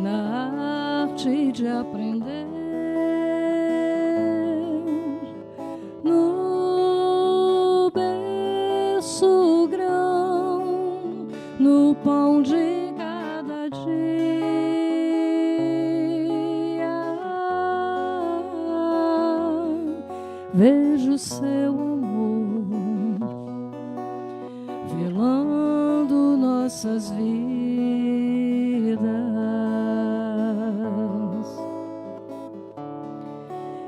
na arte de aprender, no berço grão, no pão de cada dia. Vejo seu amor velando nossas vidas,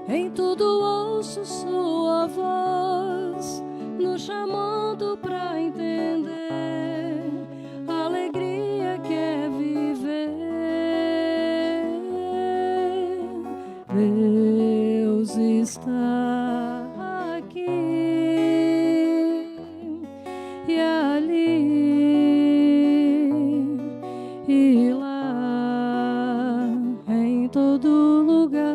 em tudo ouço sua voz, nos chamando pra entender a alegria que é viver. Deus está aqui e ali e lá, em todo lugar.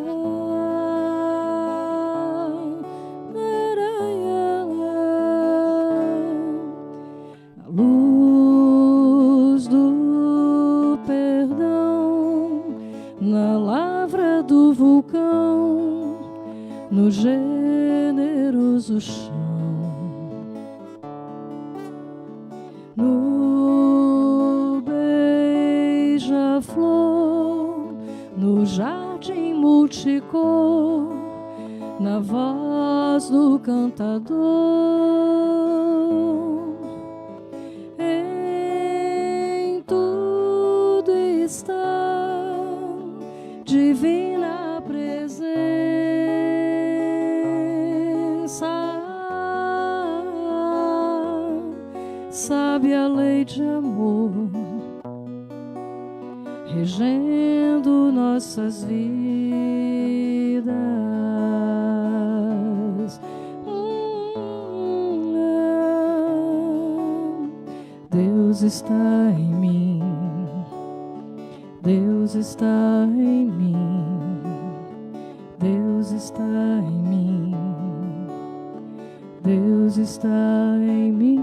A luz do perdão, na lavra do vulcão, no generoso chão, no beija-flor, no jardim multicor, na voz do cantador. Em tudo está divina presença, sabe a lei de amor, regendo nossas vidas. Deus está em mim, Deus está em mim, Deus está em mim, Deus está em mim.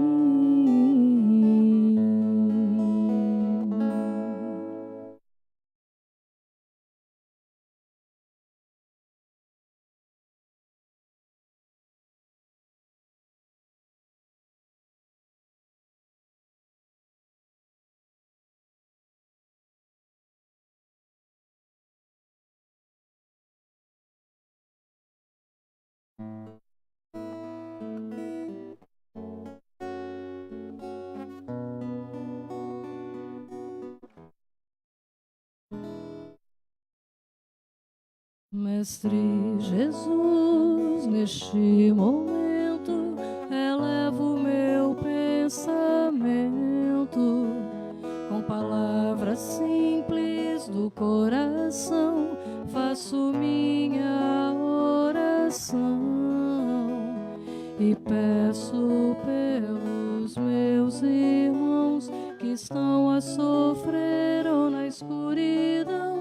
Mestre Jesus, neste momento, elevo o meu pensamento com palavras simples do coração, faço minha oração e peço pelos meus irmãos que estão a sofrer ou na escuridão,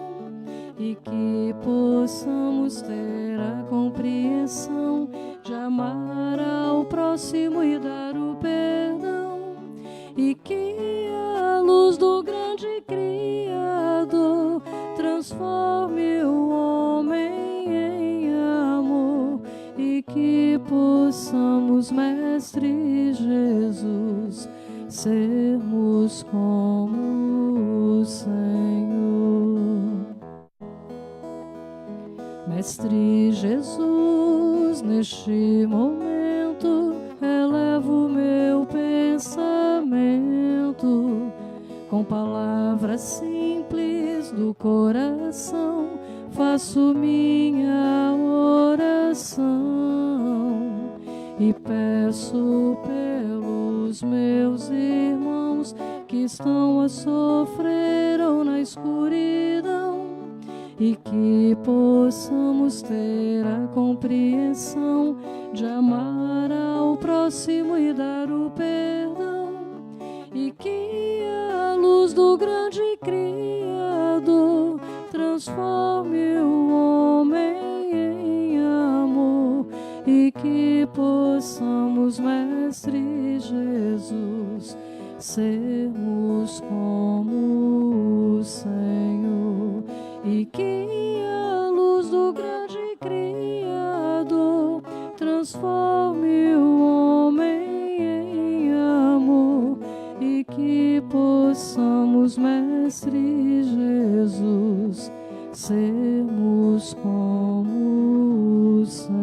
e que possamos ter a compreensão de amar ao próximo e dar o perdão, e que a luz do grande Criador transforme o homem em amor, e que possamos, Mestre Jesus, sermos como o Senhor. Mestre Jesus, neste momento, elevo meu pensamento com palavras simples do coração, faço minha oração e peço pelos meus irmãos que estão a sofrer ou na escuridão, e que possamos ter a compreensão de amar ao próximo e dar o perdão, e que a luz do grande Criador transforme o homem em amor, e que possamos, Mestre Jesus, sermos como o Senhor. e que a luz do grande Criador transforme o homem em amor, e que possamos, Mestre Jesus, sermos como o Senhor.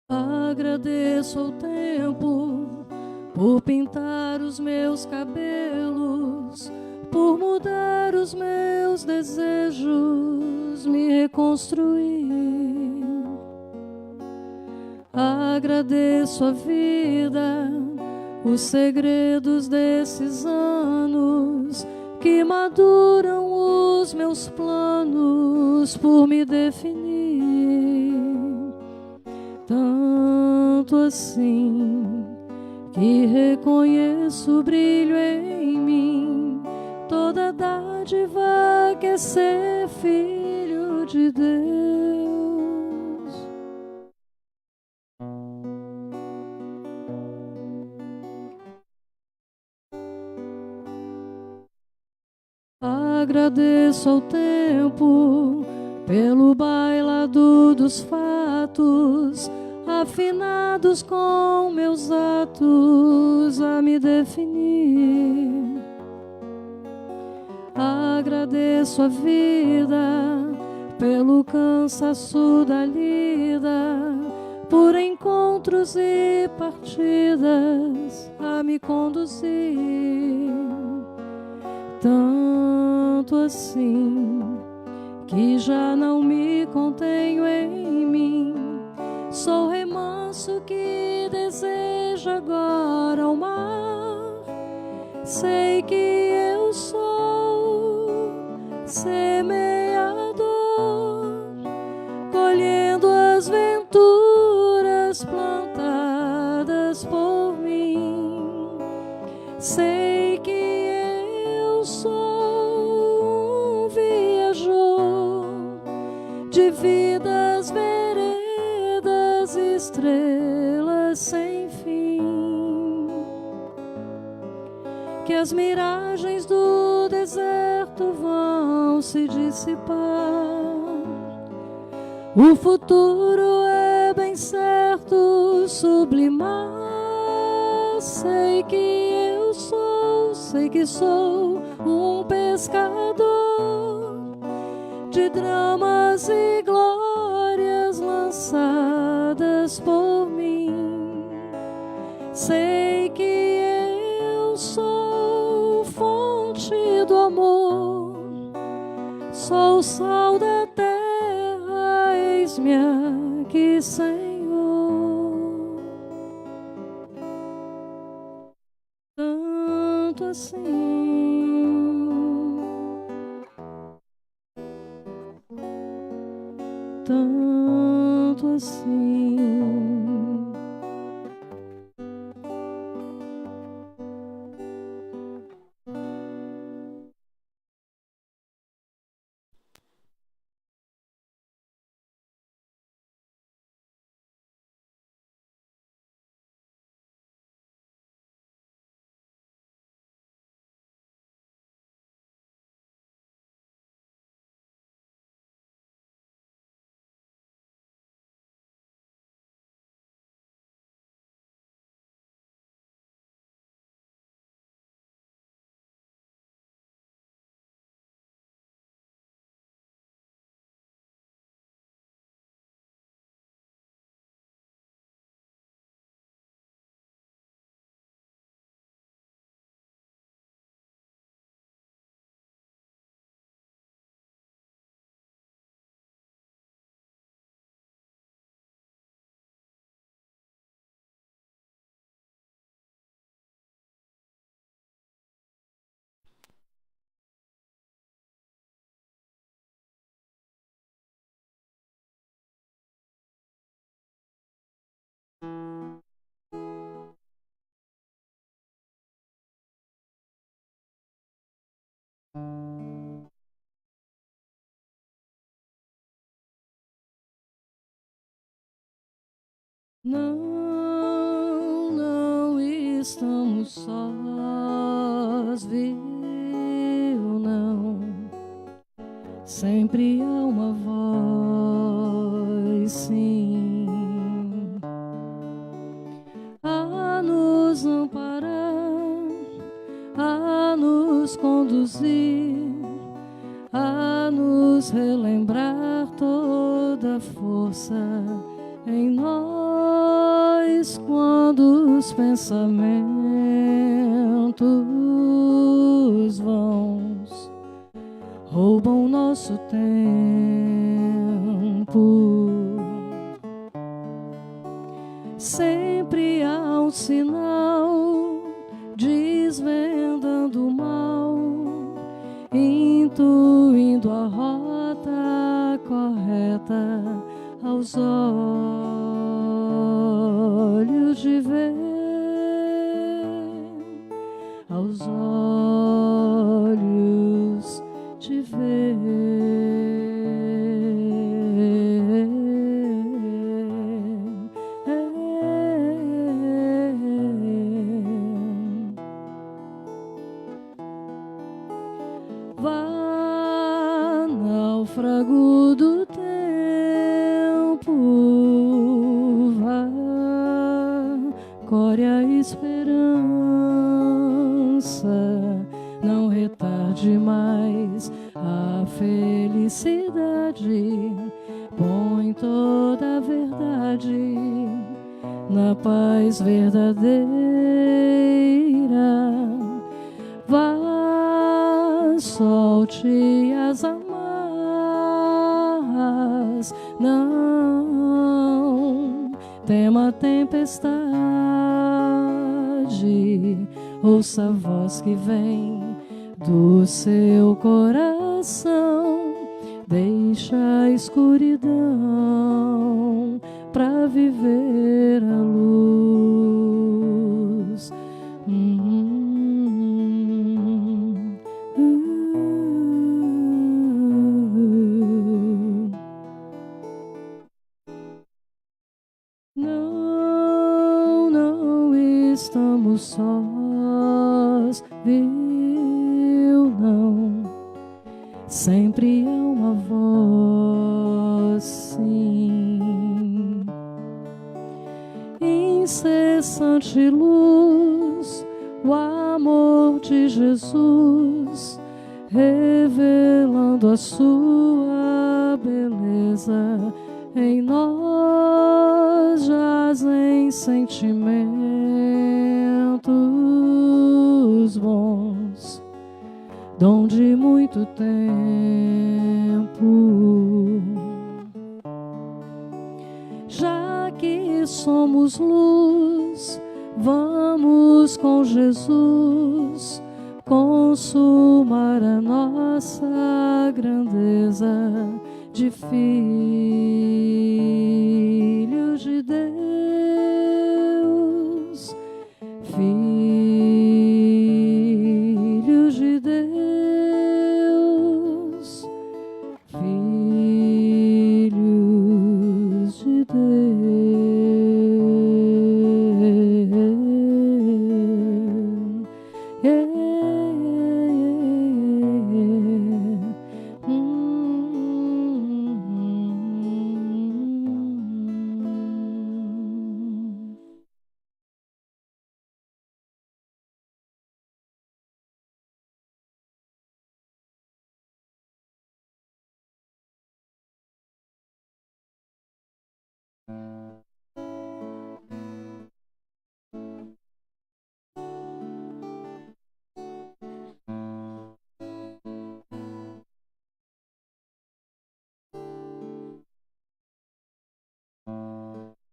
Agradeço ao tempo por pintar os meus cabelos, por mudar os meus desejos, me reconstruir. Agradeço a vida, os segredos desses anos que maduram os meus planos por me definir. Tanto assim que reconheço o brilho em mim, toda dádiva que é ser filho de Deus. Agradeço ao tempo pelo bailado dos fatos, afinados com meus atos a me definir. Agradeço a vida pelo cansaço da lida, por encontros e partidas a me conduzir. Tanto assim que já não me contenho em mim, sou remanso que deseja agora o mar. Sei que eu sou semeador, colhendo as venturas plantadas por mim. Sei que eu sou um viajor de vidas, veredas, estrelas sem fim. Que as miragens do deserto vão se dissipar, o futuro é bem certo sublimar. Sei que eu sou, sei que sou um pescador de dramas e glórias lançadas por mim. Sei que eu sou fonte do amor, sou o sal da terra, eis-me aqui, Senhor. Tanto assim, tanto assim. Não estamos sós, viu? Não. Sempre há uma voz, sim, a nos amparar, a nos conduzir, a nos relembrar toda a força em nós quando os pensamentos vãos roubam nosso tempo. Sempre há um sinal desvendando o mal, intuindo a rota correta aos olhos de ver, aos olhos de ver. Vá, náufrago do tempo, vá, core a esperança, não retarde mais a felicidade, põe toda a verdade na paz verdadeira. Vá, solte as amarras, não tema a tempestade, ouça a voz que vem do seu coração, deixa a escuridão pra viver a luz. Não estamos sós, viu? Não. Sempre há uma voz, sim, incessante luz, o amor de Jesus, revelando a sua beleza em nós, jazem sentimentos bons, dom de muito tempo. Já que somos luz, vamos com Jesus consumar a nossa grandeza de filhos de Deus, filhos de Deus, filhos de Deus.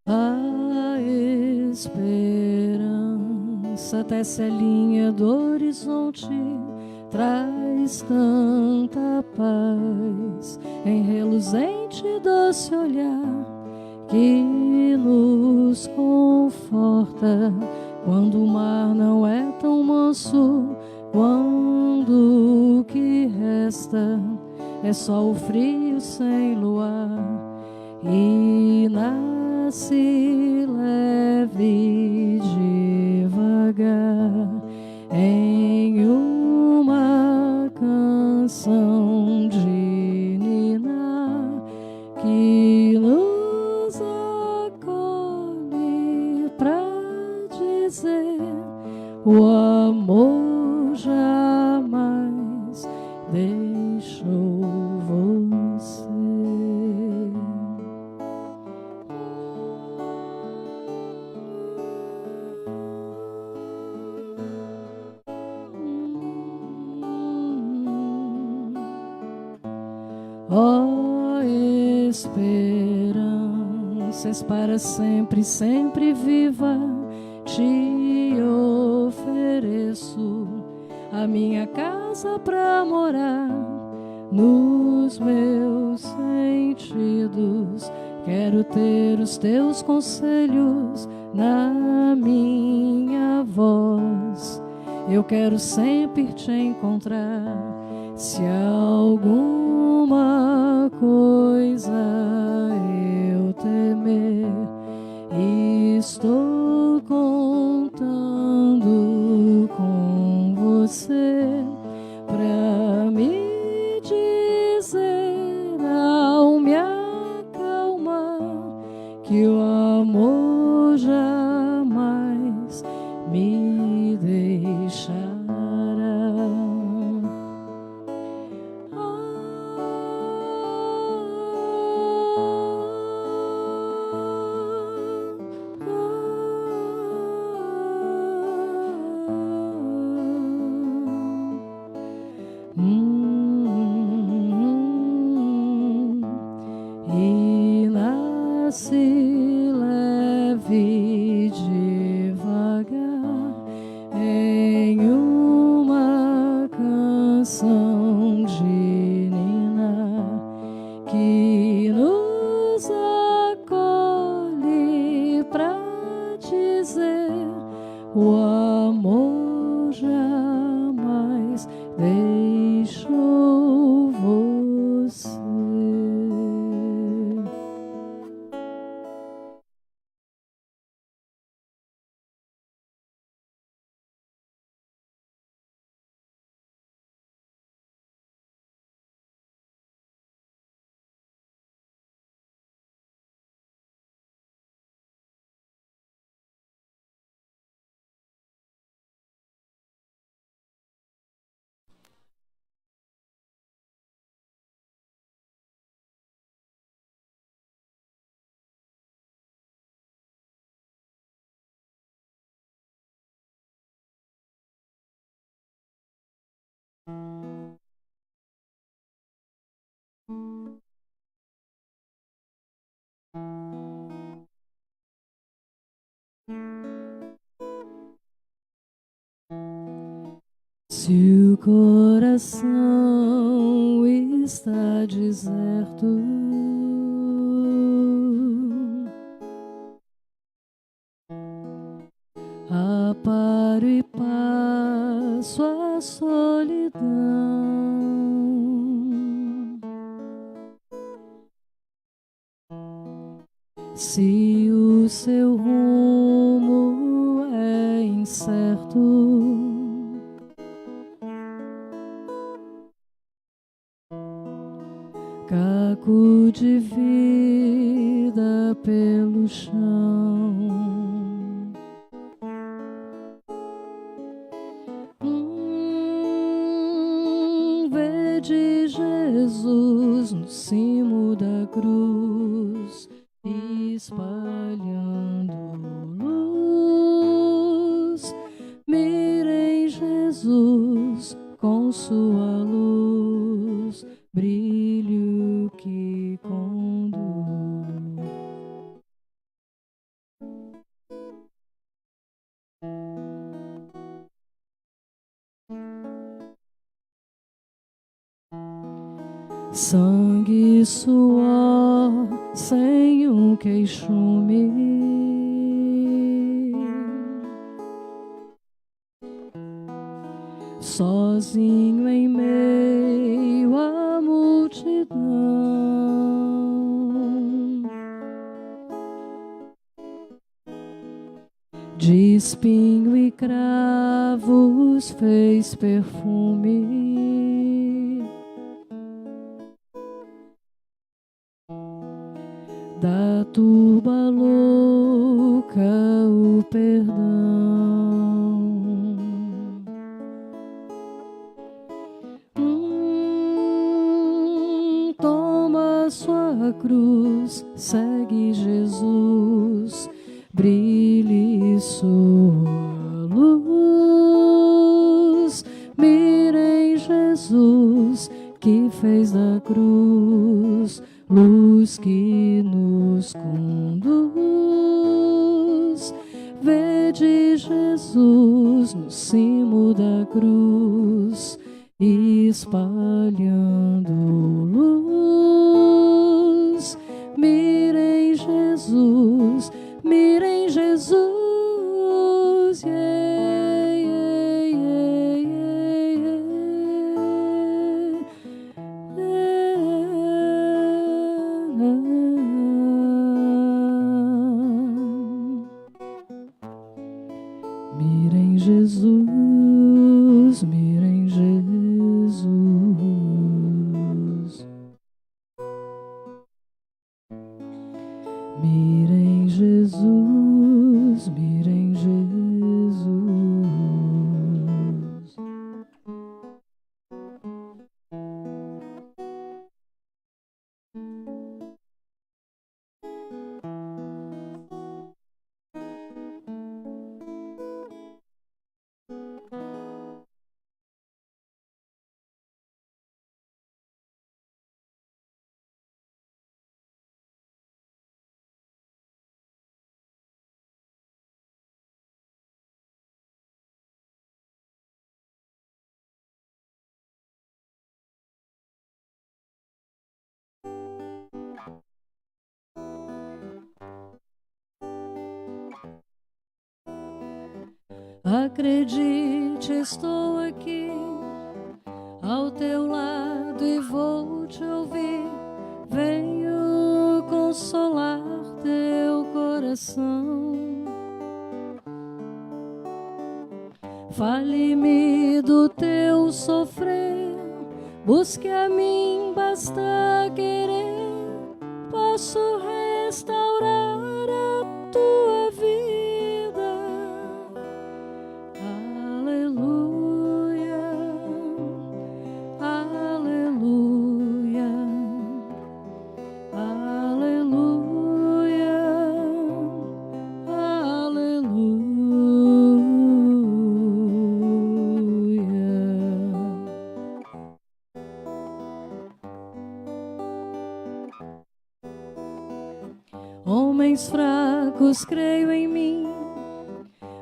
A esperança tece a linha do horizonte, traz tanta paz em reluzente doce olhar que nos conforta quando o mar não é tão manso, quando o que resta é só o frio sem luar e nasce leve devagar em uma canção de ninar que nos acolhe pra dizer o amor jamais deixou você. Ó esperanças para sempre, sempre viva, te ofereço a minha casa pra morar. Nos meus sentidos quero ter os teus conselhos na minha voz. Eu quero sempre te encontrar. Se alguma coisa eu temer, estou contando com você pra me dizer ao me acalmar que o amor jamais me deixará. E nasce leve devagar em uma canção de ninar que nos acolhe pra dizer o amor jamais deixou você. Se o coração está deserto, aparo e passo a solidão. Se o seu rumo é incerto, caco de vida pelo chão. Vede Jesus no cimo da cruz, espalhando luz. Mirem Jesus com sua luz, brilho que conduz. Sangue e suor sem um queixume, sozinho em meio à multidão. de espinho e cravos fez perfume. Da turba louca o perdão. Toma sua cruz, segue Jesus, brilhe sua luz. Mira em Jesus, que fez da cruz luz que nos conduz. Vede Jesus no cimo da cruz, espalhando luz. Mira em Jesus, mira em Jesus. Yeah, yeah, yeah, yeah, mira em Jesus, mira em Jesus. Mira em Jesus, mira em Jesus. Acredite, estou aqui ao teu lado e vou te ouvir. Venho consolar teu coração. Fale-me do teu sofrer, busque a mim, basta querer. Posso restaurar a tua vida. Aleluia, aleluia, aleluia, Homens fracos, creio em mim,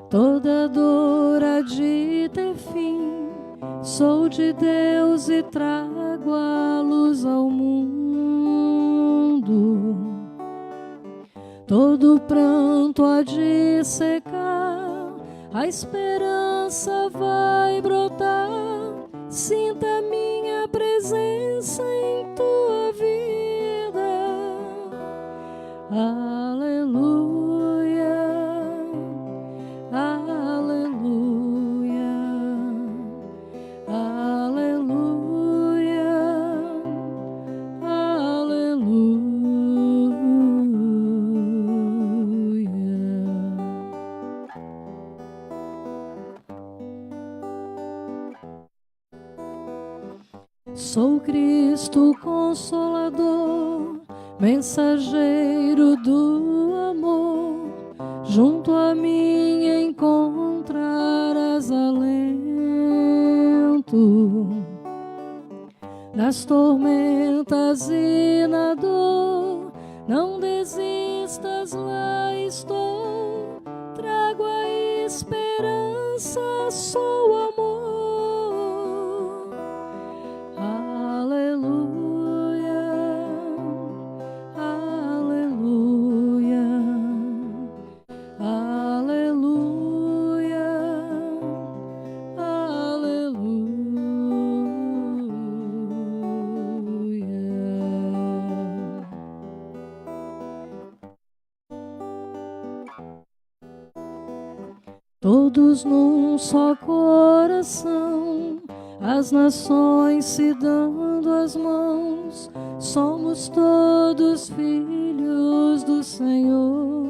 toda dor há de ter fim. Sou de Deus e trago a luz ao mundo. Todo pranto há de secar, a esperança vai brotar. Sinta minha presença em tua vida. Aleluia, aleluia, aleluia, Sou Cristo Consolador, mensageiro do amor. Junto a mim encontrarás alento. Nas tormentas e na dor, não desistas, lá estou. Trago a esperança, sou amor. Aleluia, aleluia, aleluia, aleluia. todos num só coração, as nações se dando as mãos, somos todos filhos do Senhor.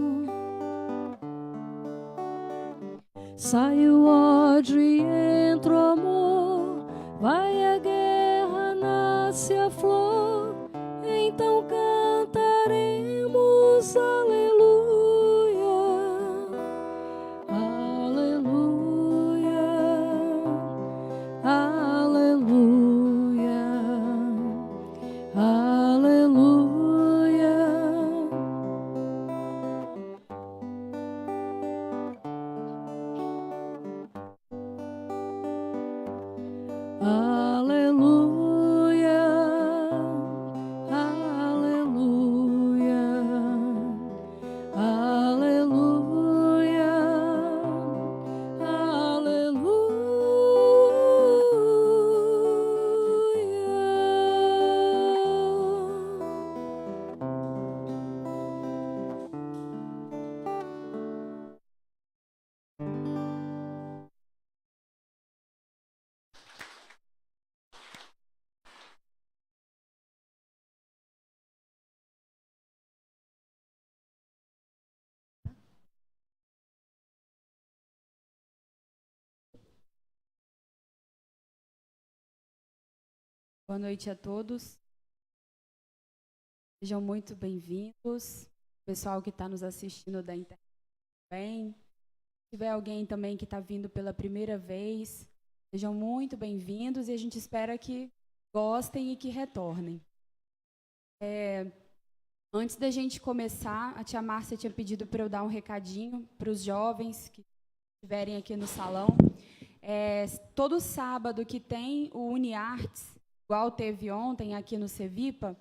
Sai o ódio e entra o amor, vai a guerra, nasce a flor, então cantaremos aleluia, aleluia, aleluia, aleluia. Aleluia, aleluia, aleluia, Boa noite a todos. Sejam muito bem-vindos. Pessoal que está nos assistindo da internet também. Se tiver alguém também que está vindo pela primeira vez, sejam muito bem-vindos e a gente espera que gostem e que retornem. Antes da gente começar, a tia Márcia tinha pedido para eu dar um recadinho para os jovens que estiverem aqui no salão. Todo sábado que tem o UniArtes, igual teve ontem aqui no Cevipa,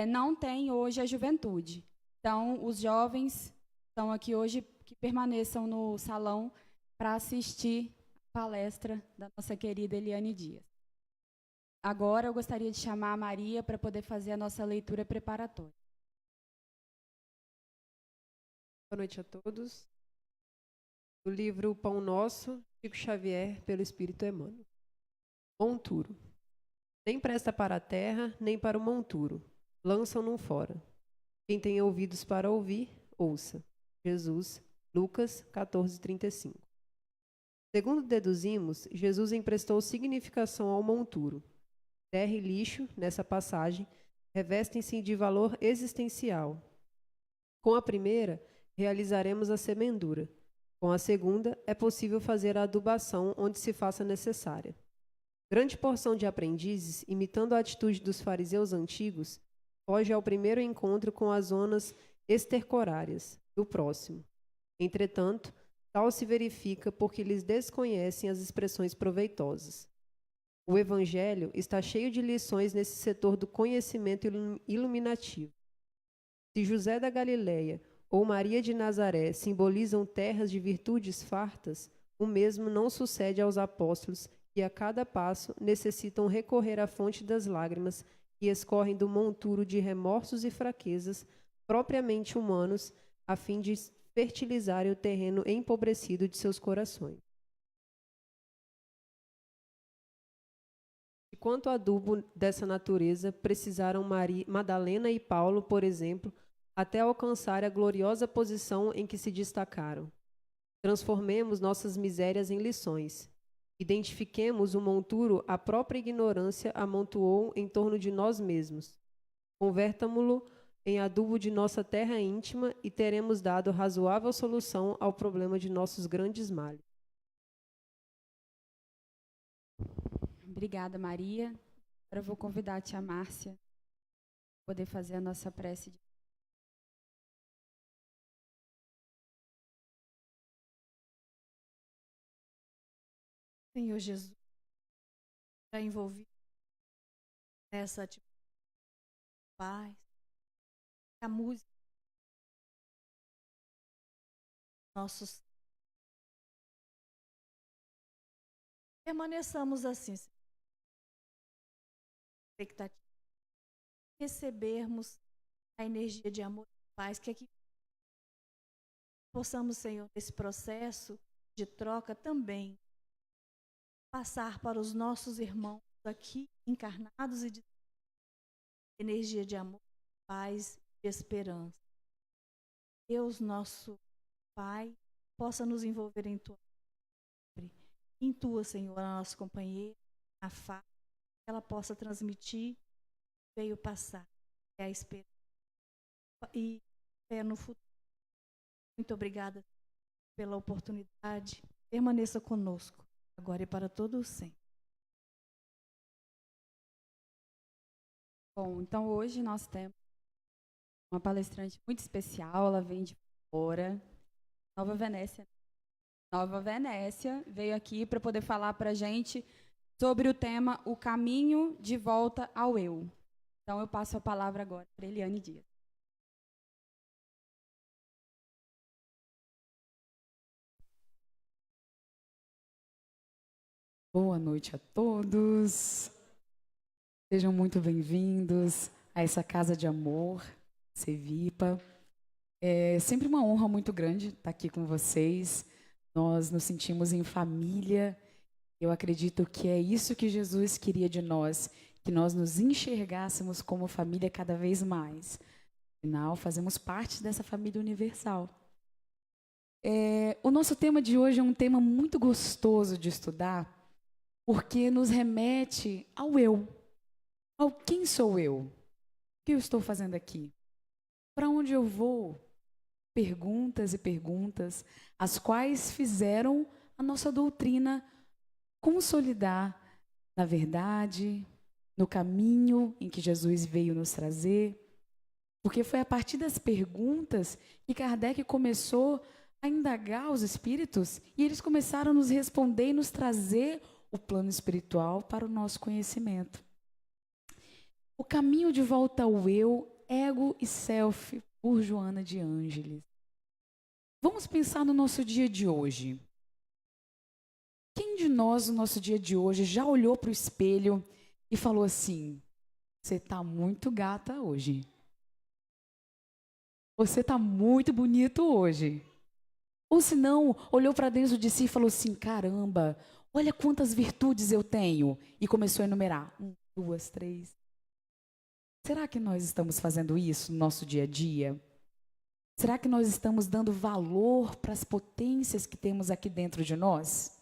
não tem hoje a juventude. Então, os jovens estão aqui hoje, que permaneçam no salão para assistir a palestra da nossa querida Eliane Dias. Agora, eu gostaria de chamar a Maria para poder fazer a nossa leitura preparatória. Boa noite a todos. Do livro Pão Nosso, Chico Xavier, pelo Espírito Emmanuel. Monturo. Nem presta para a terra, nem para o monturo. Lançam-no fora. Quem tem ouvidos para ouvir, ouça. Jesus, Lucas 14:35. Segundo deduzimos, Jesus emprestou significação ao monturo. Terra e lixo, nessa passagem, revestem-se de valor existencial. Com a primeira, realizaremos a semendura. Com a segunda, é possível fazer a adubação onde se faça necessária. Grande porção de aprendizes, imitando a atitude dos fariseus antigos, foge ao primeiro encontro com as zonas estercorárias do próximo. Entretanto, tal se verifica porque lhes desconhecem as expressões proveitosas. O Evangelho está cheio de lições nesse setor do conhecimento iluminativo. Se José da Galileia ou Maria de Nazaré simbolizam terras de virtudes fartas, o mesmo não sucede aos apóstolos que a cada passo necessitam recorrer à fonte das lágrimas que escorrem do monturo de remorsos e fraquezas propriamente humanos, a fim de fertilizarem o terreno empobrecido de seus corações. E quanto adubo dessa natureza, precisaram Madalena e Paulo, por exemplo, até alcançar a gloriosa posição em que se destacaram. Transformemos nossas misérias em lições. Identifiquemos o monturo a própria ignorância amontoou em torno de nós mesmos. Convertamo-lo em adubo de nossa terra íntima e teremos dado razoável solução ao problema de nossos grandes males. Obrigada, Maria. Agora eu vou convidar a tia Márcia para poder fazer a nossa prece. Senhor Jesus, já envolvido nessa atitude de paz, a música, nossos. Permaneçamos assim, expectativa, recebermos a energia de amor e paz, que aqui possamos, Senhor, nesse processo de troca também passar para os nossos irmãos aqui encarnados e de energia de amor, paz e esperança. Deus, nosso Pai, possa nos envolver em tua em tua, Senhor, a nossa companheira, a fé, que ela possa transmitir, veio passar, é a esperança e fé no futuro. Muito obrigada pela oportunidade. Permaneça conosco, agora e para todo o sempre. Bom, então hoje nós temos uma palestrante muito especial, ela vem de fora, Nova Venécia. Nova Venécia veio aqui para poder falar para a gente sobre o tema O Caminho de Volta ao Eu. Então eu passo a palavra agora para Eliane Dias. Boa noite a todos. Sejam muito bem-vindos a essa casa de amor, Cevipa. É sempre uma honra muito grande estar aqui com vocês. Nós nos sentimos em família. Eu acredito que é isso que Jesus queria de nós, que nós nos enxergássemos como família cada vez mais. Afinal, fazemos parte dessa família universal. O nosso tema de hoje é um tema muito gostoso de estudar, porque nos remete ao eu, ao quem sou eu, o que eu estou fazendo aqui, para onde eu vou. Perguntas e perguntas, as quais fizeram a nossa doutrina consolidar na verdade, no caminho em que Jesus veio nos trazer. Porque foi a partir das perguntas que Kardec começou a indagar os espíritos e eles começaram a nos responder e nos trazer o plano espiritual para o nosso conhecimento. O caminho de volta ao eu, ego e self, por Joana de Ângeles. Vamos pensar no nosso dia de hoje. Quem de nós, no nosso dia de hoje, já olhou para o espelho e falou assim: você está muito gata hoje. Você está muito bonito hoje. Ou se não, olhou para dentro de si e falou assim: caramba, olha quantas virtudes eu tenho. E começou a enumerar. 1, 2, 3. Será que nós estamos fazendo isso no nosso dia a dia? Será que nós estamos dando valor para as potências que temos aqui dentro de nós?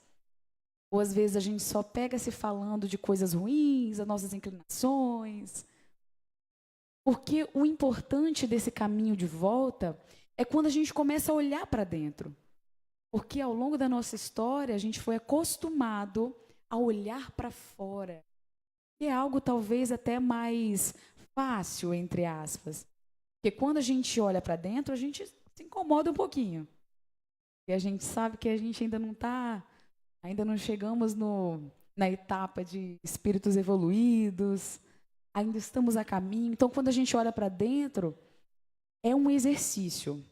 Ou às vezes a gente só pega se falando de coisas ruins, as nossas inclinações. Porque o importante desse caminho de volta é quando a gente começa a olhar para dentro. Porque ao longo da nossa história a gente foi acostumado a olhar para fora. Que é algo talvez até mais fácil, entre aspas. Porque quando a gente olha para dentro, a gente se incomoda um pouquinho. E a gente sabe que a gente ainda não chegamos na etapa de espíritos evoluídos, ainda estamos a caminho. Então, quando a gente olha para dentro, é um exercício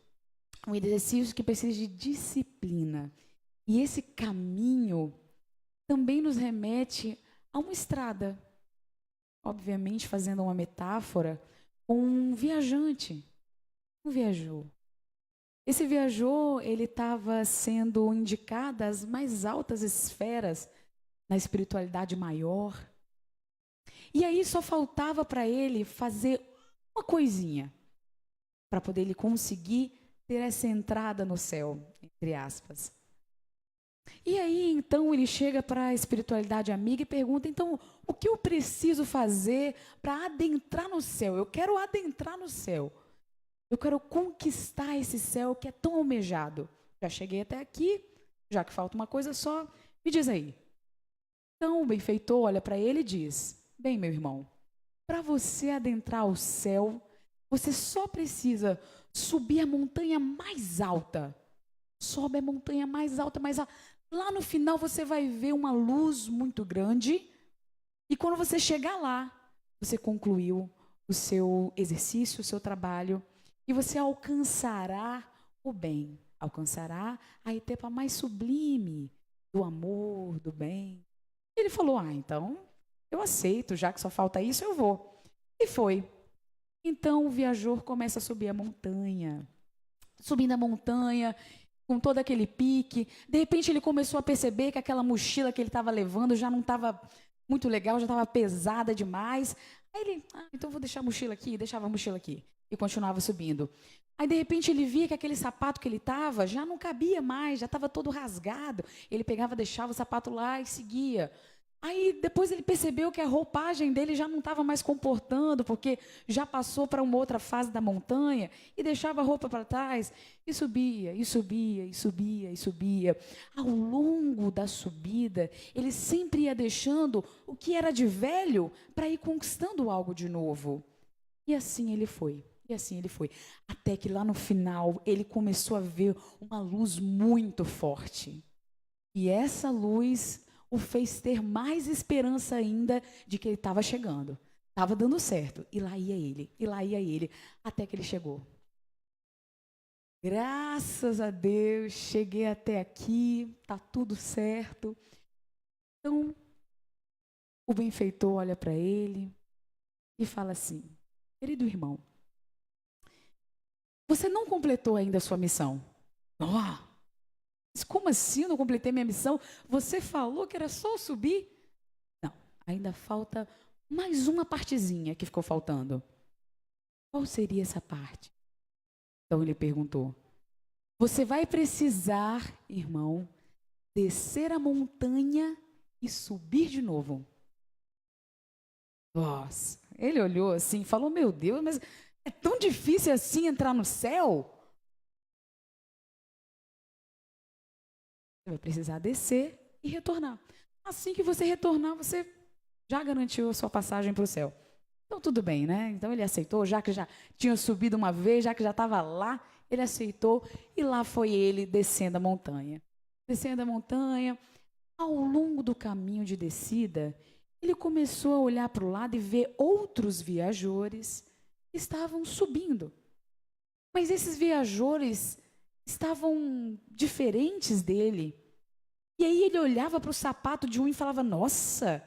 que precisa de disciplina. E esse caminho também nos remete a uma estrada. Obviamente, fazendo uma metáfora, um viajante, um viajou. Esse viajou, ele estava sendo indicado às mais altas esferas na espiritualidade maior. E aí só faltava para ele fazer uma coisinha para poder ele conseguir ter essa entrada no céu, entre aspas. E aí, então, ele chega para a espiritualidade amiga e pergunta, então, o que eu preciso fazer para adentrar no céu? Eu quero adentrar no céu. Eu quero conquistar esse céu que é tão almejado. Já cheguei até aqui, já que falta uma coisa só, me diz aí. Então, o benfeitor olha para ele e diz, bem, meu irmão, para você adentrar o céu, você só precisa subir a montanha mais alta. Sobe a montanha mais alta, mais alta. Lá no final você vai ver uma luz muito grande e quando você chegar lá, você concluiu o seu exercício, o seu trabalho e você alcançará o bem, alcançará a etapa mais sublime do amor, do bem. Ele falou, então eu aceito, já que só falta isso, eu vou. E foi. Então o viajor começa a subir a montanha. Subindo a montanha, com todo aquele pique. De repente ele começou a perceber que aquela mochila que ele estava levando já não estava muito legal, já estava pesada demais. Aí ele, então vou deixar a mochila aqui, deixava a mochila aqui. E continuava subindo. Aí de repente ele via que aquele sapato que ele estava já não cabia mais, já estava todo rasgado. Ele pegava, deixava o sapato lá e seguia. Aí depois ele percebeu que a roupagem dele já não estava mais comportando, porque já passou para uma outra fase da montanha, e deixava a roupa para trás, e subia, e subia, e subia, e subia. Ao longo da subida, ele sempre ia deixando o que era de velho para ir conquistando algo de novo. E assim ele foi. E assim ele foi. Até que lá no final, ele começou a ver uma luz muito forte. E essa luz o fez ter mais esperança ainda de que ele estava chegando. Estava dando certo. E lá ia ele, até que ele chegou. Graças a Deus, cheguei até aqui, está tudo certo. Então, o benfeitor olha para ele e fala assim: querido irmão, você não completou ainda a sua missão. Mas como assim eu não completei minha missão? Você falou que era só subir? Não, ainda falta mais uma partezinha que ficou faltando. Qual seria essa parte? Então ele perguntou: você vai precisar, irmão, descer a montanha e subir de novo. Nossa, ele olhou assim e falou: meu Deus, mas é tão difícil assim entrar no céu? Você vai precisar descer e retornar. Assim que você retornar, você já garantiu a sua passagem para o céu. Então, tudo bem, né? Então, ele aceitou, já que já tinha subido uma vez, já que já estava lá, ele aceitou, e lá foi ele descendo a montanha. Descendo a montanha, ao longo do caminho de descida, ele começou a olhar para o lado e ver outros viajores que estavam subindo. Mas esses viajores estavam diferentes dele. E aí ele olhava para o sapato de um e falava: nossa,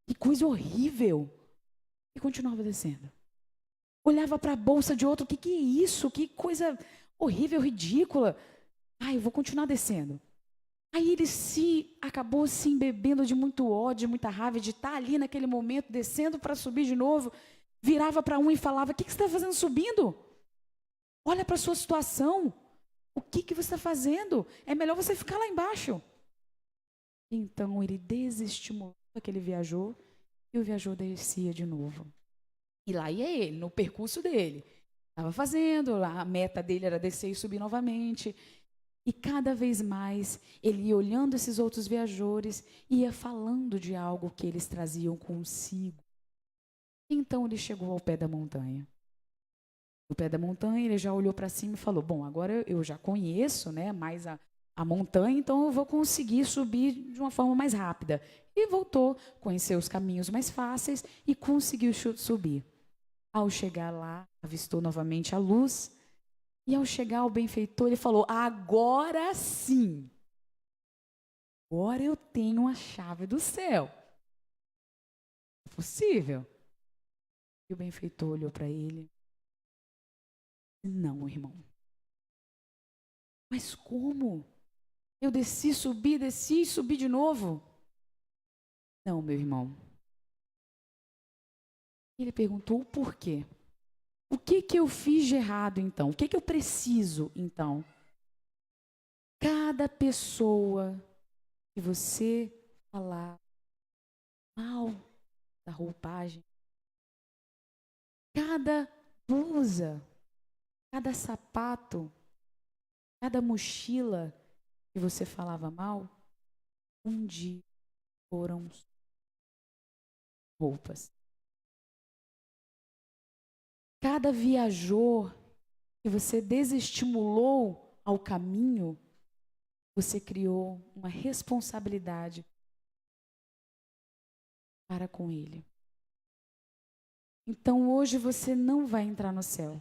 que coisa horrível. E continuava descendo. Olhava para a bolsa de outro: que é isso? Que coisa horrível, ridícula. Eu vou continuar descendo. Aí ele acabou se embebendo de muito ódio, de muita raiva, de estar ali naquele momento, descendo para subir de novo. Virava para um e falava: o que você está fazendo subindo? Olha para a sua situação. O que você está fazendo? É melhor você ficar lá embaixo. Então ele desestimulou aquele viajor e o viajor descia de novo. E lá ia ele, no percurso dele. Estava fazendo, a meta dele era descer e subir novamente. E cada vez mais ele ia olhando esses outros viajores e ia falando de algo que eles traziam consigo. Então ele chegou ao pé da montanha. No pé da montanha, ele já olhou para cima e falou: bom, agora eu já conheço, né, mais a montanha, então eu vou conseguir subir de uma forma mais rápida. E voltou, conheceu os caminhos mais fáceis e conseguiu subir. Ao chegar lá, avistou novamente a luz. E ao chegar ao benfeitor, ele falou: agora sim, agora eu tenho a chave do céu. É possível? E o benfeitor olhou para ele: não, irmão. Mas como? Eu desci e subi de novo? Não, meu irmão. Ele perguntou: por quê? O que eu fiz de errado, então? O que eu preciso, então? Cada pessoa que você falar mal da roupagem, cada blusa, cada sapato, cada mochila que você falava mal, um dia foram roupas. Cada viajor que você desestimulou ao caminho, você criou uma responsabilidade para com ele. Então hoje você não vai entrar no céu.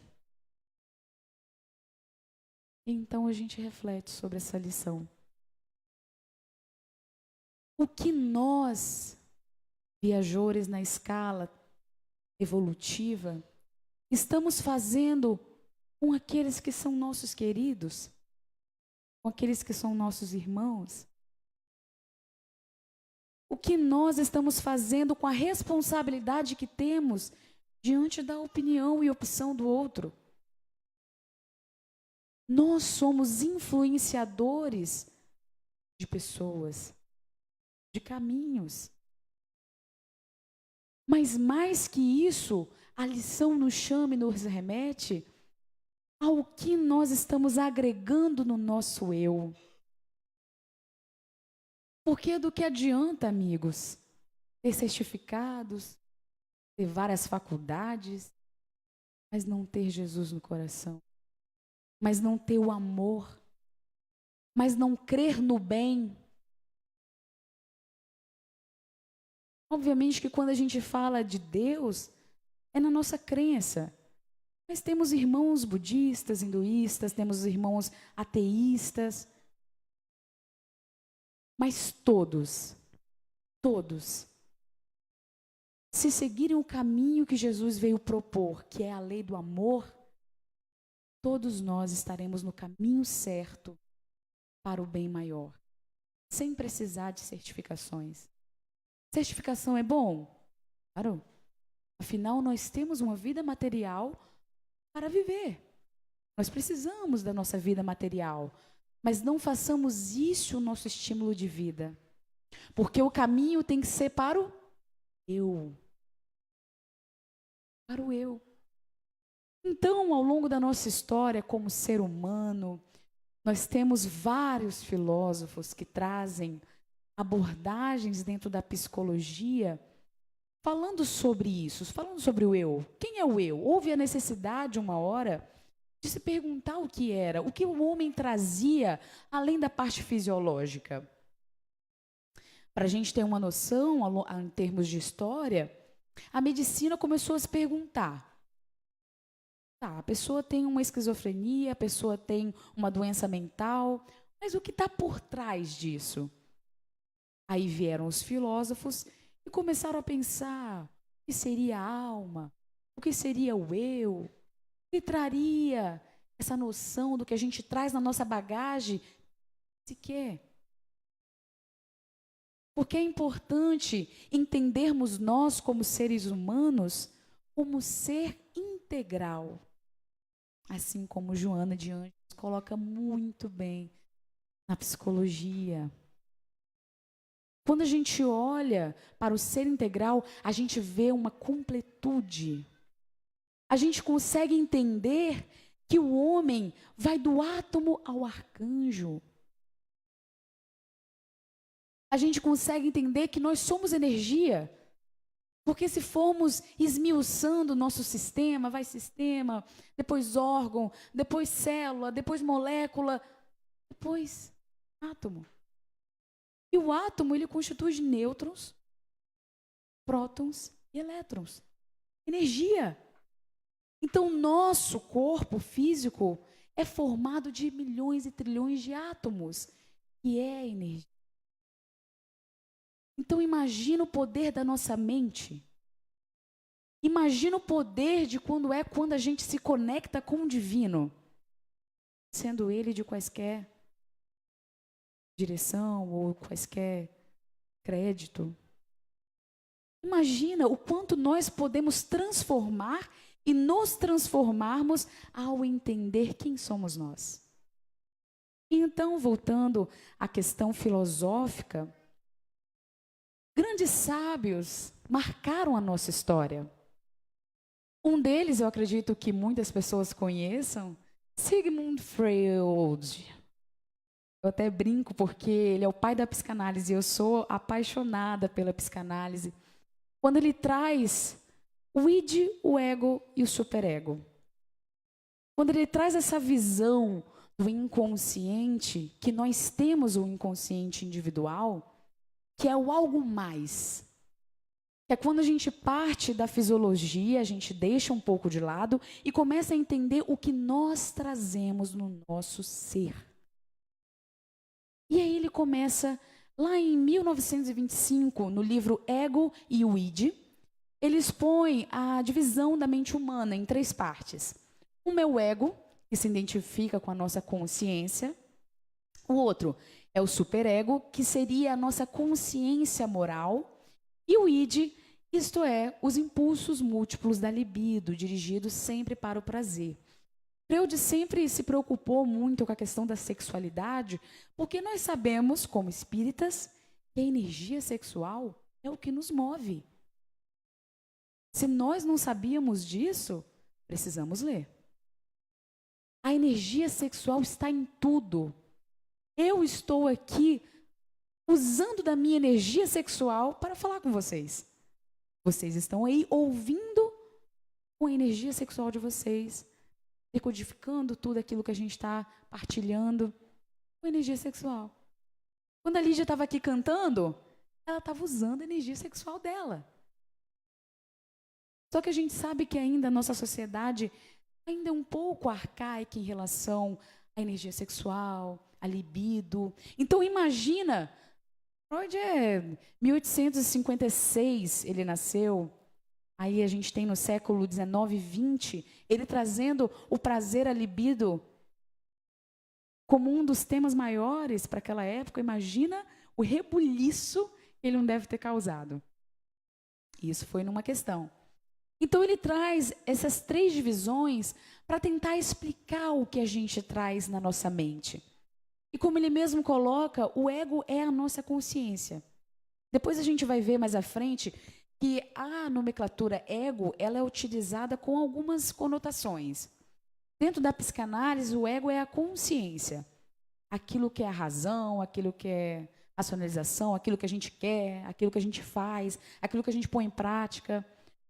Então a gente reflete sobre essa lição. O que nós, viajores na escala evolutiva, estamos fazendo com aqueles que são nossos queridos? com aqueles que são nossos irmãos? O que nós estamos fazendo com a responsabilidade que temos diante da opinião e opção do outro? Nós somos influenciadores de pessoas, de caminhos. Mas mais que isso, a lição nos chama e nos remete ao que nós estamos agregando no nosso eu. Porque do que adianta, amigos, ter certificados, ter várias faculdades, mas não ter Jesus no coração, mas não ter o amor, mas não crer no bem? Obviamente que quando a gente fala de Deus, é na nossa crença. Mas temos irmãos budistas, hinduístas, temos irmãos ateístas. Mas todos, se seguirem o caminho que Jesus veio propor, que é a lei do amor, todos nós estaremos no caminho certo para o bem maior, sem precisar de certificações. Certificação é bom? Claro. Afinal, nós temos uma vida material para viver. Nós precisamos da nossa vida material. Mas não façamos isso o nosso estímulo de vida. Porque o caminho tem que ser para o eu. Para o eu. Então, ao longo da nossa história como ser humano, nós temos vários filósofos que trazem abordagens dentro da psicologia falando sobre isso, falando sobre o eu. Quem é o eu? Houve a necessidade, uma hora, de se perguntar o que era, o que o homem trazia além da parte fisiológica. Para a gente ter uma noção, em termos de história, a medicina começou a se perguntar. Tá, a pessoa tem uma esquizofrenia, a pessoa tem uma doença mental, mas o que está por trás disso? Aí vieram os filósofos e começaram a pensar o que seria a alma, o que seria o eu, que traria essa noção do que a gente traz na nossa bagagem sequer. Porque é importante entendermos nós como seres humanos como ser integral. Assim como Joana de Ângeles coloca muito bem na psicologia. Quando a gente olha para o ser integral, a gente vê uma completude. A gente consegue entender que o homem vai do átomo ao arcanjo. A gente consegue entender que nós somos energia. Porque se formos esmiuçando o nosso sistema, vai sistema, depois órgão, depois célula, depois molécula, depois átomo. E o átomo, ele constitui de nêutrons, prótons e elétrons. Energia. Então, nosso corpo físico é formado de milhões e trilhões de átomos, que é energia. Então, imagina o poder da nossa mente. Imagina o poder de quando a gente se conecta com o divino, sendo ele de quaisquer direção ou quaisquer crédito. Imagina o quanto nós podemos transformar e nos transformarmos ao entender quem somos nós. E então, voltando à questão filosófica, grandes sábios marcaram a nossa história. Um deles, eu acredito que muitas pessoas conheçam, Sigmund Freud. Eu até brinco porque ele é o pai da psicanálise e eu sou apaixonada pela psicanálise. Quando ele traz o id, o ego e o superego. Quando ele traz essa visão do inconsciente, que nós temos o inconsciente individual, que é o algo mais. Que é quando a gente parte da fisiologia, a gente deixa um pouco de lado e começa a entender o que nós trazemos no nosso ser. E aí ele começa, lá em 1925, no livro Ego e o Id, ele expõe a divisão da mente humana em 3 partes. O meu ego, que se identifica com a nossa consciência. O outro é o superego, que seria a nossa consciência moral, e o id, isto é, os impulsos múltiplos da libido, dirigidos sempre para o prazer. Freud sempre se preocupou muito com a questão da sexualidade, porque nós sabemos, como espíritas, que a energia sexual é o que nos move. Se nós não sabíamos disso, precisamos ler. A energia sexual está em tudo. Eu estou aqui usando da minha energia sexual para falar com vocês. Vocês estão aí ouvindo com a energia sexual de vocês, decodificando tudo aquilo que a gente está partilhando com energia sexual. Quando a Lígia estava aqui cantando, ela estava usando a energia sexual dela. Só que a gente sabe que ainda a nossa sociedade ainda é um pouco arcaica em relação à energia sexual, à libido. Então imagina, Freud é 1856, ele nasceu. Aí a gente tem no século 19 e 20, ele trazendo o prazer, a libido, como um dos temas maiores para aquela época. Imagina o rebuliço que ele não deve ter causado. Isso foi numa questão. Então ele traz essas 3 divisões para tentar explicar o que a gente traz na nossa mente. E como ele mesmo coloca, o ego é a nossa consciência. Depois a gente vai ver mais à frente que a nomenclatura ego, ela é utilizada com algumas conotações. Dentro da psicanálise, o ego é a consciência. Aquilo que é a razão, aquilo que é a racionalização, aquilo que a gente quer, aquilo que a gente faz, aquilo que a gente põe em prática.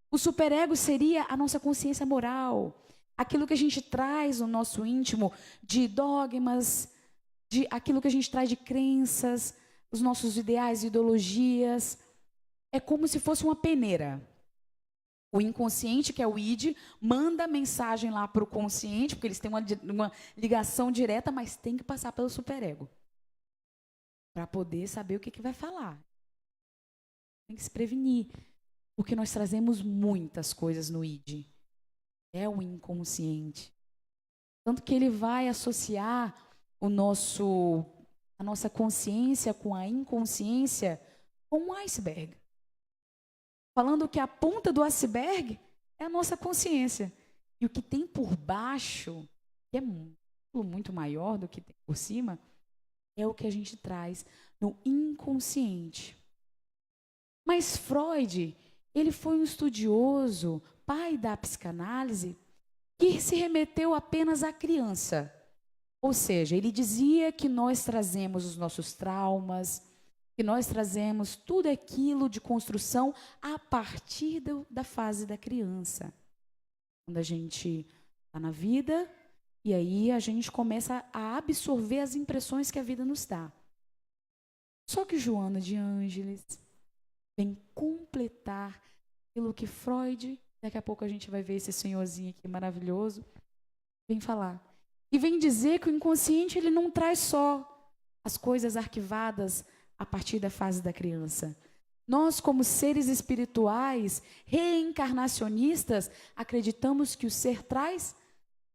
O superego seria a nossa consciência moral, aquilo que a gente traz no nosso íntimo de dogmas, de aquilo que a gente traz de crenças, os nossos ideais, ideologias. É como se fosse uma peneira. O inconsciente, que é o id, manda mensagem lá para o consciente, porque eles têm uma ligação direta, mas tem que passar pelo superego para poder saber o que vai falar. Tem que se prevenir, porque nós trazemos muitas coisas no id. É o inconsciente. Tanto que ele vai associar a nossa consciência com a inconsciência com um iceberg. Falando que a ponta do iceberg é a nossa consciência. E o que tem por baixo, que é muito maior do que tem por cima, é o que a gente traz no inconsciente. Mas Freud, ele foi um estudioso, pai da psicanálise, que se remeteu apenas à criança. Ou seja, ele dizia que nós trazemos os nossos traumas, que nós trazemos tudo aquilo de construção a partir da fase da criança. Quando a gente está na vida, e aí a gente começa a absorver as impressões que a vida nos dá. Só que Joana de Ângeles vem completar aquilo que Freud, daqui a pouco a gente vai ver esse senhorzinho aqui maravilhoso, vem falar. E vem dizer que o inconsciente ele não traz só as coisas arquivadas a partir da fase da criança. Nós, como seres espirituais, reencarnacionistas, acreditamos que o ser traz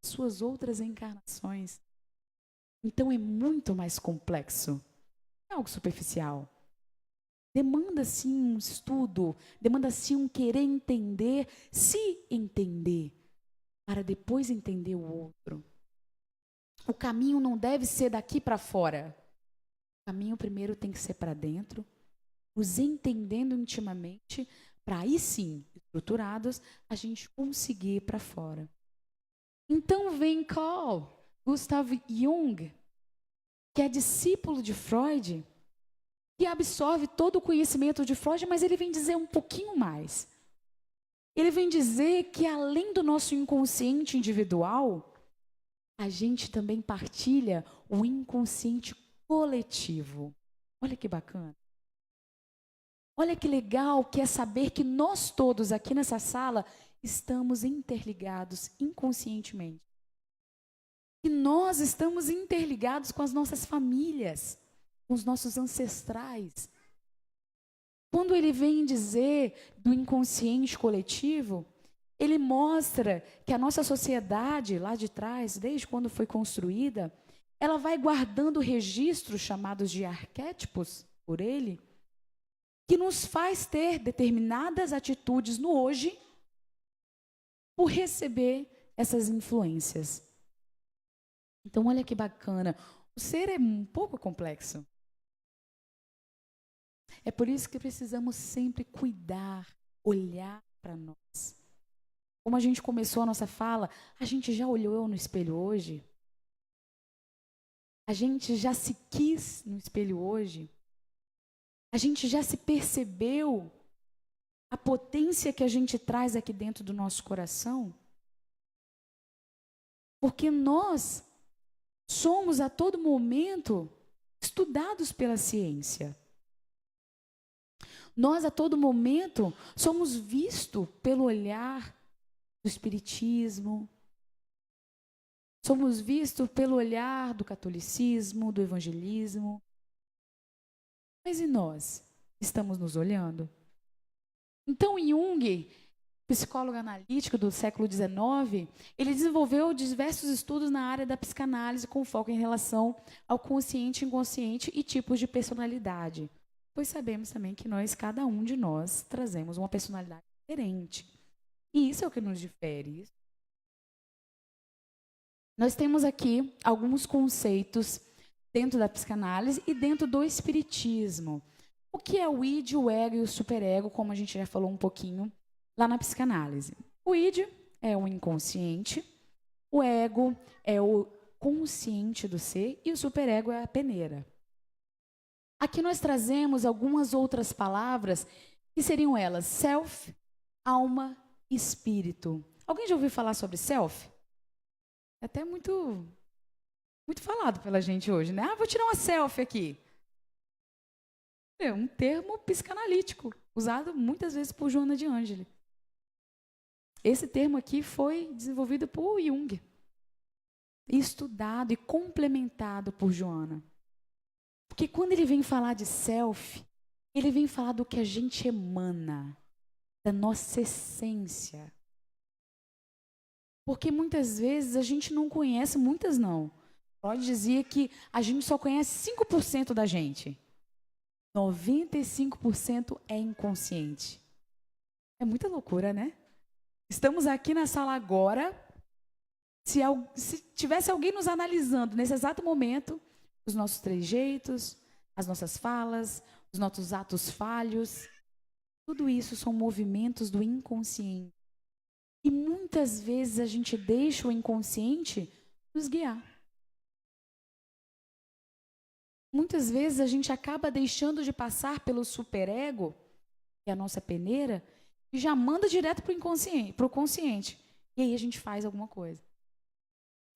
suas outras encarnações. Então é muito mais complexo. Não é algo superficial. Demanda sim um estudo, demanda sim um querer entender, se entender, para depois entender o outro. O caminho não deve ser daqui para fora. O caminho primeiro tem que ser para dentro, nos entendendo intimamente, para aí sim, estruturados, a gente conseguir ir para fora. Então vem Carl Gustav Jung, que é discípulo de Freud, que absorve todo o conhecimento de Freud, mas ele vem dizer um pouquinho mais. Ele vem dizer que além do nosso inconsciente individual, a gente também partilha o inconsciente coletivo. Olha que bacana. Olha que legal que é saber que nós todos aqui nessa sala estamos interligados inconscientemente. E nós estamos interligados com as nossas famílias, com os nossos ancestrais. Quando ele vem dizer do inconsciente coletivo, ele mostra que a nossa sociedade lá de trás, desde quando foi construída, ela vai guardando registros chamados de arquétipos por ele, que nos faz ter determinadas atitudes no hoje por receber essas influências. Então, olha que bacana. O ser é um pouco complexo. É por isso que precisamos sempre cuidar, olhar para nós. Como a gente começou a nossa fala, a gente já olhou no espelho hoje? A gente já se quis no espelho hoje? A gente já se percebeu a potência que a gente traz aqui dentro do nosso coração? Porque nós somos a todo momento estudados pela ciência. Nós a todo momento somos vistos pelo olhar do espiritismo, somos vistos pelo olhar do catolicismo, do evangelismo. Mas e nós? Estamos nos olhando? Então, Jung, psicólogo analítico do século XIX, ele desenvolveu diversos estudos na área da psicanálise com foco em relação ao consciente, inconsciente e tipos de personalidade. Pois sabemos também que cada um de nós, trazemos uma personalidade diferente. E isso é o que nos difere. Nós temos aqui alguns conceitos dentro da psicanálise e dentro do espiritismo. O que é o id, o ego e o superego, como a gente já falou um pouquinho lá na psicanálise. O id é o inconsciente, o ego é o consciente do ser e o superego é a peneira. Aqui nós trazemos algumas outras palavras que seriam elas self, alma e espírito. Alguém já ouviu falar sobre self? É até muito falado pela gente hoje, né? Vou tirar uma selfie aqui. É um termo psicanalítico, usado muitas vezes por Joana de Ângeli. Esse termo aqui foi desenvolvido por Jung, estudado e complementado por Joana. Porque quando ele vem falar de self, ele vem falar do que a gente emana, da nossa essência. Porque muitas vezes a gente não conhece, muitas não. Freud dizia que a gente só conhece 5% da gente. 95% é inconsciente. É muita loucura, né? Estamos aqui na sala agora. Se tivesse alguém nos analisando nesse exato momento, os nossos trejeitos, as nossas falas, os nossos atos falhos, tudo isso são movimentos do inconsciente. E muitas vezes a gente deixa o inconsciente nos guiar. Muitas vezes a gente acaba deixando de passar pelo superego, que é a nossa peneira, e já manda direto para o consciente. E aí a gente faz alguma coisa.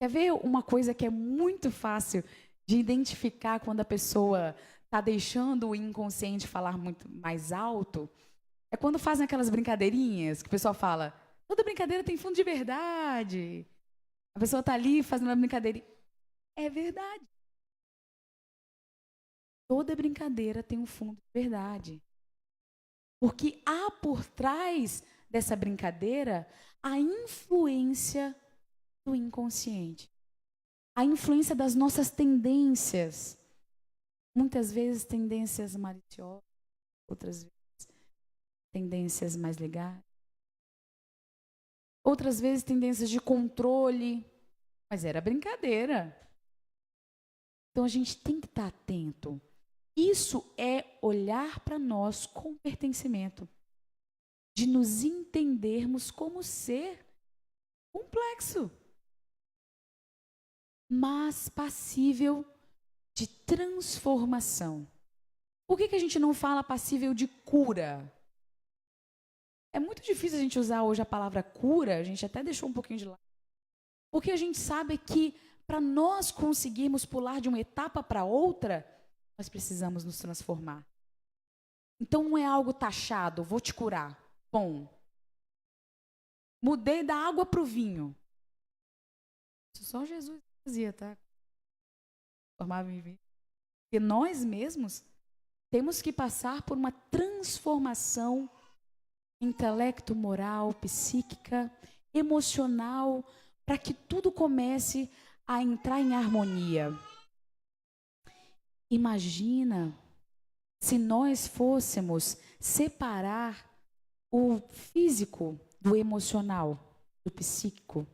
Quer ver uma coisa que é muito fácil de identificar quando a pessoa está deixando o inconsciente falar muito mais alto? É quando fazem aquelas brincadeirinhas que o pessoal fala, toda brincadeira tem fundo de verdade. A pessoa está ali fazendo uma brincadeira. É verdade. Toda brincadeira tem um fundo de verdade. Porque há por trás dessa brincadeira a influência do inconsciente. A influência das nossas tendências. Muitas vezes tendências maliciosas, outras vezes tendências mais legais. Outras vezes tendências de controle. Mas era brincadeira. Então a gente tem que estar atento. Isso é olhar para nós com pertencimento, de nos entendermos como ser complexo, mas passível de transformação. Por que a gente não fala passível de cura? É muito difícil a gente usar hoje a palavra cura, a gente até deixou um pouquinho de lado, porque a gente sabe que para nós conseguirmos pular de uma etapa para outra, nós precisamos nos transformar. Então não é algo taxado, vou te curar. Bom, mudei da água para o vinho. Isso só Jesus fazia, tá? Formava em vinho. Porque nós mesmos temos que passar por uma transformação intelecto, moral, psíquica, emocional, para que tudo comece a entrar em harmonia. Imagina se nós fôssemos separar o físico do emocional, do psíquico.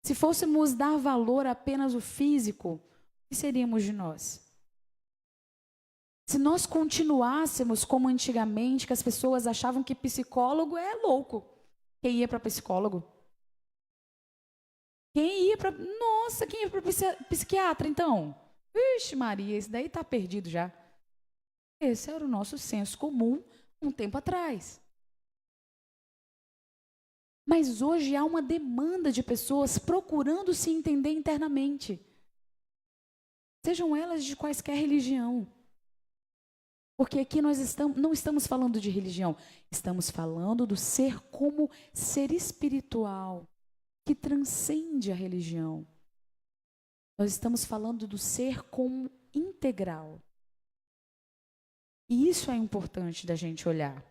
Se fôssemos dar valor apenas ao físico, o que seríamos de nós? Se nós continuássemos como antigamente, que as pessoas achavam que psicólogo é louco. Quem ia para psicólogo? Quem ia para... Nossa, quem ia para psiquiatra, então? Vixe Maria, esse daí está perdido já. Esse era o nosso senso comum um tempo atrás. Mas hoje há uma demanda de pessoas procurando se entender internamente. Sejam elas de quaisquer religião. Porque aqui nós não estamos falando de religião, estamos falando do ser como ser espiritual, que transcende a religião. Nós estamos falando do ser como integral. E isso é importante da gente olhar.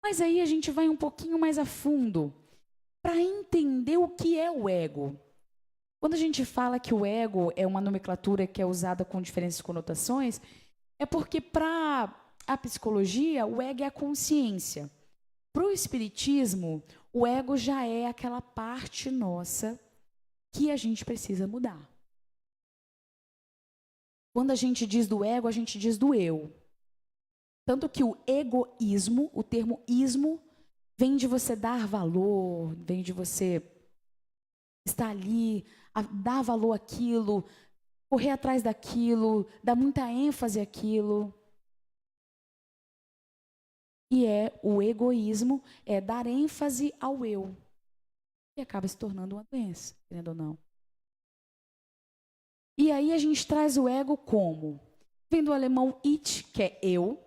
Mas aí a gente vai um pouquinho mais a fundo para entender o que é o ego. Quando a gente fala que o ego é uma nomenclatura que é usada com diferentes conotações, é porque para a psicologia o ego é a consciência. Para o espiritismo, o ego já é aquela parte nossa que a gente precisa mudar. Quando a gente diz do ego, a gente diz do eu. Tanto que o egoísmo, o termo ismo, vem de você dar valor, vem de você estar ali, dar valor àquilo, correr atrás daquilo, dar muita ênfase àquilo. E o egoísmo é dar ênfase ao eu. E acaba se tornando uma doença, querendo ou não. E aí a gente traz o ego como? Vem do alemão ich, que é eu,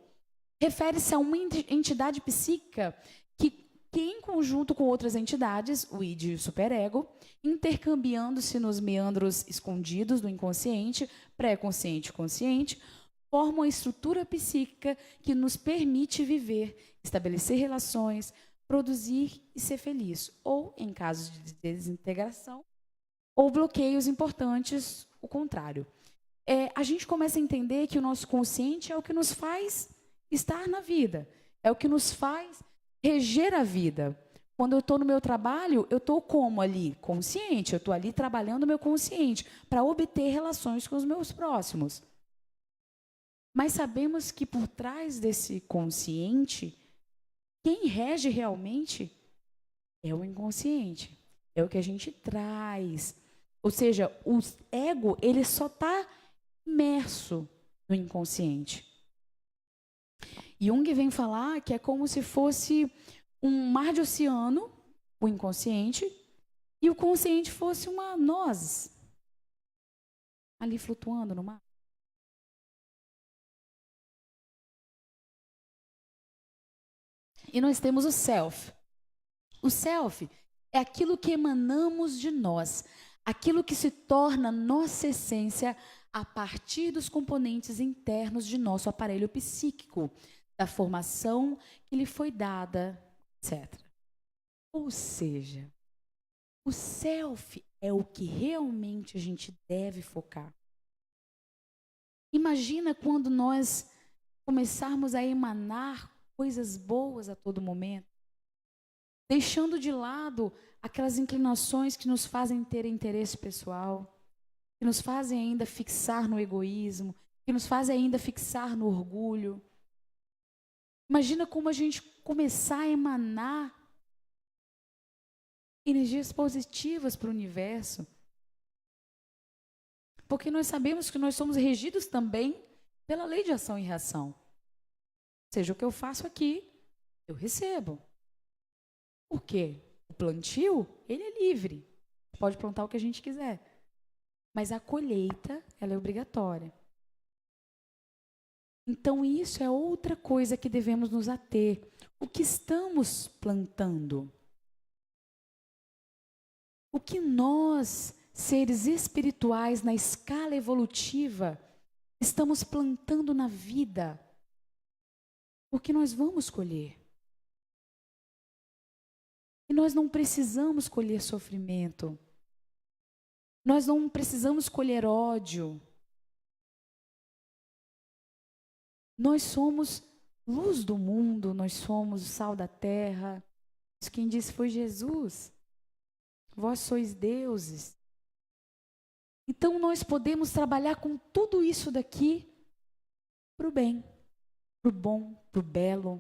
refere-se a uma entidade psíquica que em conjunto com outras entidades, o id e o superego, intercambiando-se nos meandros escondidos do inconsciente, pré-consciente e consciente, formam a estrutura psíquica que nos permite viver, estabelecer relações, produzir e ser feliz. Ou, em casos de desintegração, ou bloqueios importantes, o contrário. A gente começa a entender que o nosso consciente é o que nos faz estar na vida, é o que nos faz reger a vida. Quando eu estou no meu trabalho, eu estou como ali? Consciente, eu estou ali trabalhando o meu consciente para obter relações com os meus próximos. Mas sabemos que por trás desse consciente, quem rege realmente é o inconsciente, é o que a gente traz. Ou seja, o ego, ele só está imerso no inconsciente. Jung vem falar que é como se fosse um mar de oceano, o inconsciente, e o consciente fosse uma noz ali flutuando no mar. E nós temos o self. O self é aquilo que emanamos de nós, aquilo que se torna nossa essência a partir dos componentes internos de nosso aparelho psíquico, da formação que lhe foi dada, etc. Ou seja, o self é o que realmente a gente deve focar. Imagina quando nós começarmos a emanar coisas boas a todo momento, deixando de lado aquelas inclinações que nos fazem ter interesse pessoal, que nos fazem ainda fixar no egoísmo, que nos fazem ainda fixar no orgulho. Imagina como a gente começar a emanar energias positivas para o universo. Porque nós sabemos que nós somos regidos também pela lei de ação e reação. Ou seja, o que eu faço aqui, eu recebo. Por quê? O plantio, ele é livre. Pode plantar o que a gente quiser. Mas a colheita, ela é obrigatória. Então, isso é outra coisa que devemos nos ater. O que estamos plantando? O que nós, seres espirituais na escala evolutiva, estamos plantando na vida? Porque nós vamos colher. E nós não precisamos colher sofrimento. Nós não precisamos colher ódio. Nós somos luz do mundo, nós somos o sal da terra. Isso quem disse foi Jesus. Vós sois deuses. Então nós podemos trabalhar com tudo isso daqui para o bem, para o bom, para o belo.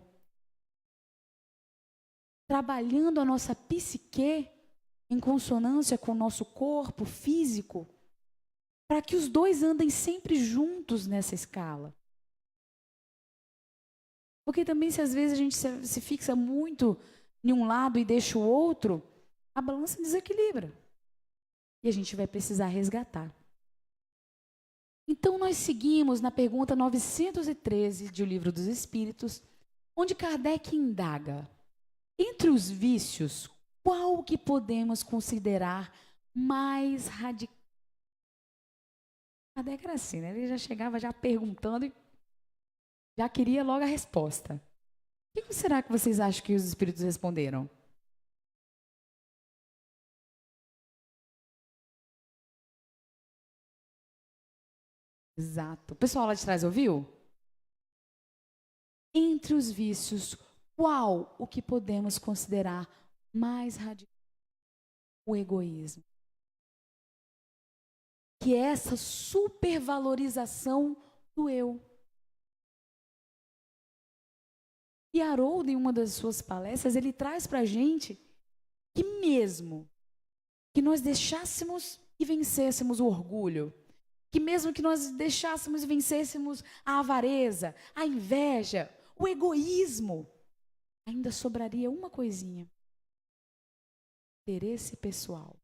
Trabalhando a nossa psique em consonância com o nosso corpo físico, para que os dois andem sempre juntos nessa escala. Porque também, se às vezes a gente se fixa muito em um lado e deixa o outro, a balança desequilibra. E a gente vai precisar resgatar. Então, nós seguimos na pergunta 913 de O Livro dos Espíritos, onde Kardec indaga: entre os vícios, qual que podemos considerar mais radical? Kardec era assim, né? Ele já chegava já perguntando e já queria logo a resposta. O que será que vocês acham que os espíritos responderam? Exato. O pessoal lá de trás ouviu? Entre os vícios, qual o que podemos considerar mais radical? O egoísmo. Que é essa supervalorização do eu. E Haroldo, em uma das suas palestras, ele traz para a gente que mesmo que nós deixássemos e vencêssemos o orgulho, que mesmo que nós deixássemos e vencêssemos a avareza, a inveja, o egoísmo, ainda sobraria uma coisinha: interesse pessoal.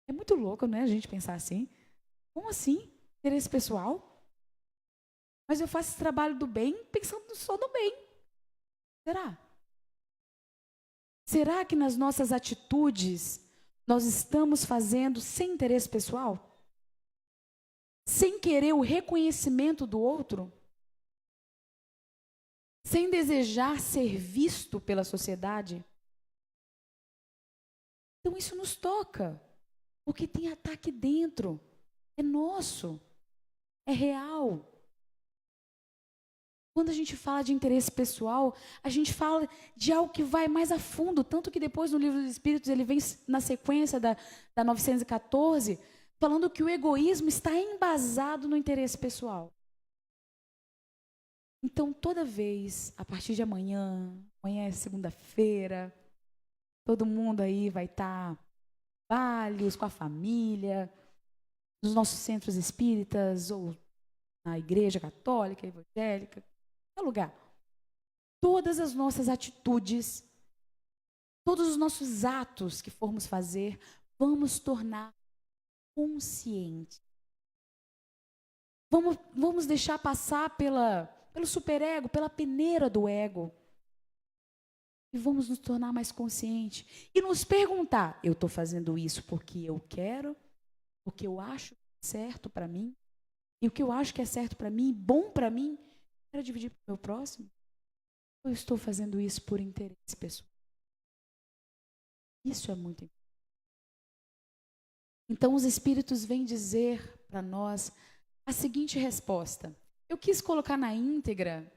É muito louco, não é, a gente pensar assim? Como assim? Interesse pessoal? Mas eu faço esse trabalho do bem pensando só no bem. Será? Será que nas nossas atitudes nós estamos fazendo sem interesse pessoal? Sem querer o reconhecimento do outro? Sem desejar ser visto pela sociedade? Então isso nos toca, porque tem ataque dentro. É nosso. É real. Quando a gente fala de interesse pessoal, a gente fala de algo que vai mais a fundo, tanto que depois no Livro dos Espíritos ele vem na sequência da 914, falando que o egoísmo está embasado no interesse pessoal. Então, toda vez, a partir de amanhã é segunda-feira, todo mundo aí vai estar trabalhos com a família, nos nossos centros espíritas, ou na igreja católica, evangélica, qualquer lugar. Todas as nossas atitudes, todos os nossos atos que formos fazer, vamos tornar conscientes. Vamos deixar passar pelo superego, pela peneira do ego. E vamos nos tornar mais conscientes. E nos perguntar: eu estou fazendo isso porque eu quero, porque eu acho certo para mim, e o que eu acho que é certo para mim, bom para mim, quero dividir para o meu próximo? Ou eu estou fazendo isso por interesse pessoal? Isso é muito importante. Então, os Espíritos vêm dizer para nós a seguinte resposta. Eu quis colocar na íntegra,